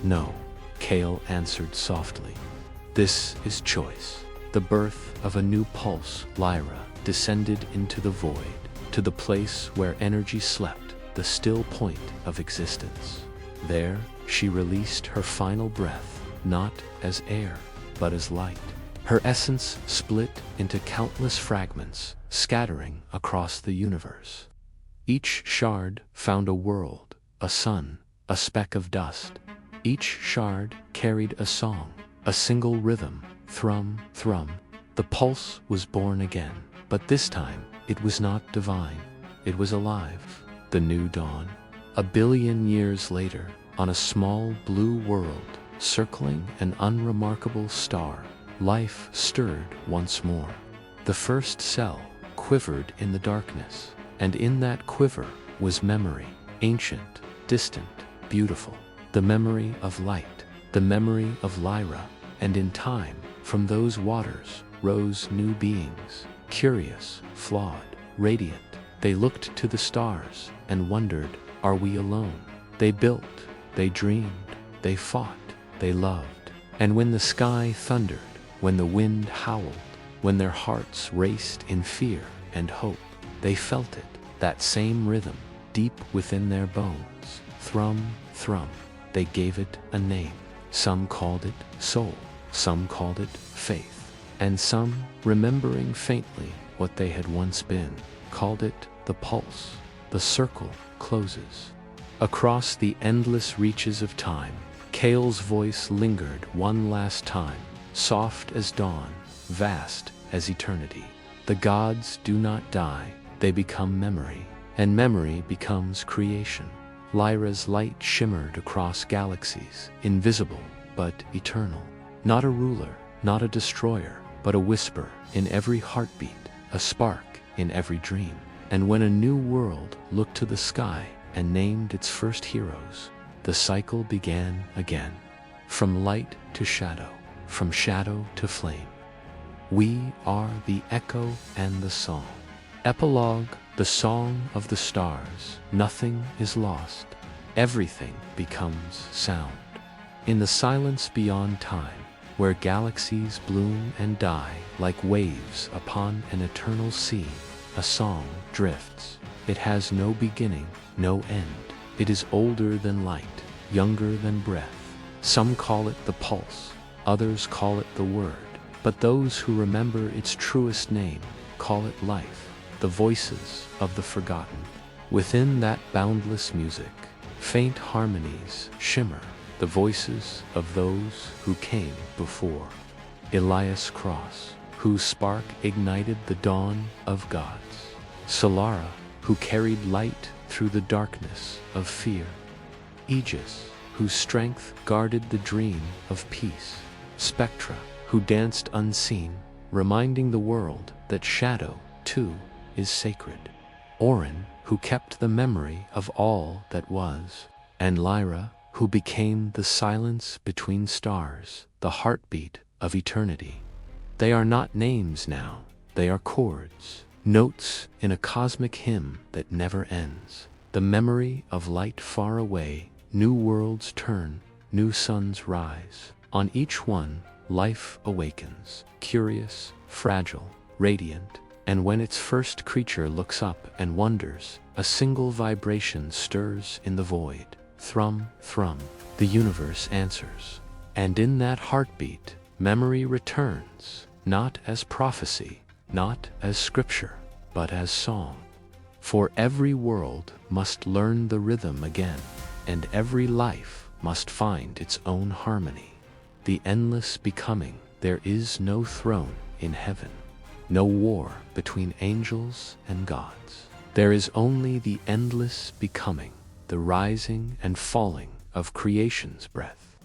No, Kale answered softly. This is choice. The birth of a new pulse. Lyra descended into the void, to the place where energy slept, the still point of existence. There, she released her final breath, not as air, but as light. Her essence split into countless fragments, scattering across the universe. Each shard found a world, a sun, a speck of dust. Each shard carried a song, a single rhythm, thrum, thrum. The pulse was born again, but this time it was not divine. It was alive. The new dawn. 1 billion years later, on a small blue world, circling an unremarkable star, life stirred once more. The first cell quivered in the darkness, and in that quiver was memory, ancient, distant, beautiful. The memory of light, the memory of Lyra, and in time, from those waters, rose new beings, curious, flawed, radiant. They looked to the stars and wondered, are we alone? They built, they dreamed, they fought, they loved. And when the sky thundered, when the wind howled, when their hearts raced in fear and hope, they felt it, that same rhythm, deep within their bones. Thrum, thrum. They gave it a name. Some called it soul, some called it faith, and some, remembering faintly what they had once been, called it the pulse. The circle closes. Across the endless reaches of time, Kale's voice lingered one last time, soft as dawn, vast as eternity. The gods do not die, they become memory, and memory becomes creation. Lyra's light shimmered across galaxies, invisible but eternal. Not a ruler, not a destroyer, but a whisper in every heartbeat, a spark in every dream. And when a new world looked to the sky and named its first heroes, the cycle began again. From light to shadow, from shadow to flame. We are the echo and the song. Epilogue, the song of the stars. Nothing is lost. Everything becomes sound. In the silence beyond time, where galaxies bloom and die like waves upon an eternal sea. A song drifts. It has no beginning, no end. It is older than light, younger than breath. Some call it the pulse, others call it the word, but those who remember its truest name call it life, the voices of the forgotten. Within that boundless music, faint harmonies shimmer, the voices of those who came before. Elias Cross, whose spark ignited the dawn of gods. Solara, who carried light through the darkness of fear. Aegis, whose strength guarded the dream of peace. Spectra, who danced unseen, reminding the world that shadow, too, is sacred. Orin, who kept the memory of all that was. And Lyra, who became the silence between stars, the heartbeat of eternity. They are not names now, they are chords, notes in a cosmic hymn that never ends. The memory of light far away, new worlds turn, new suns rise. On each one, life awakens, curious, fragile, radiant, and when its first creature looks up and wonders, a single vibration stirs in the void. Thrum, thrum, the universe answers. And in that heartbeat, memory returns, not as prophecy, not as scripture, but as song. For every world must learn the rhythm again, and every life must find its own harmony. The endless becoming. There is no throne in heaven, no war between angels and gods. There is only the endless becoming, the rising and falling of creation's breath.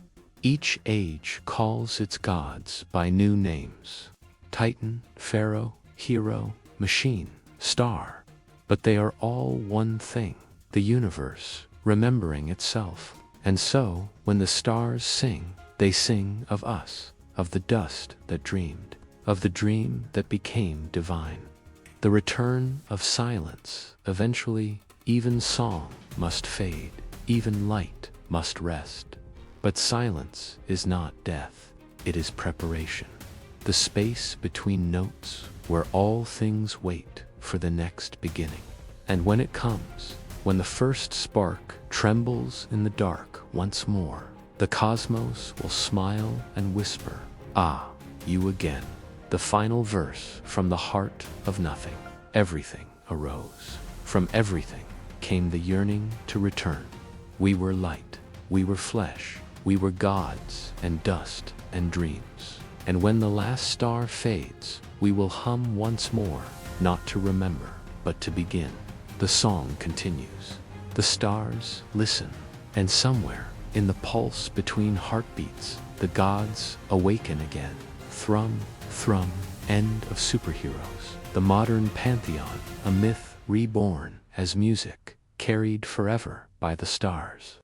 Each age calls its gods by new names: Titan, Pharaoh, Hero, Machine, Star. But they are all one thing, the universe remembering itself. And so, when the stars sing, they sing of us, of the dust that dreamed, of the dream that became divine. The return of silence. Eventually, even song must fade, even light must rest. But silence is not death, it is preparation. The space between notes where all things wait for the next beginning. And when it comes, when the first spark trembles in the dark once more, the cosmos will smile and whisper, "Ah, you again." The final verse from the heart of nothing. Everything arose. From everything came the yearning to return. We were light, we were flesh, we were gods and dust and dreams. And when the last star fades, we will hum once more, not to remember, but to begin. The song continues. The stars listen, and somewhere, in the pulse between heartbeats, the gods awaken again. Thrum, thrum, end of superheroes. The modern pantheon, a myth reborn as music, carried forever by the stars.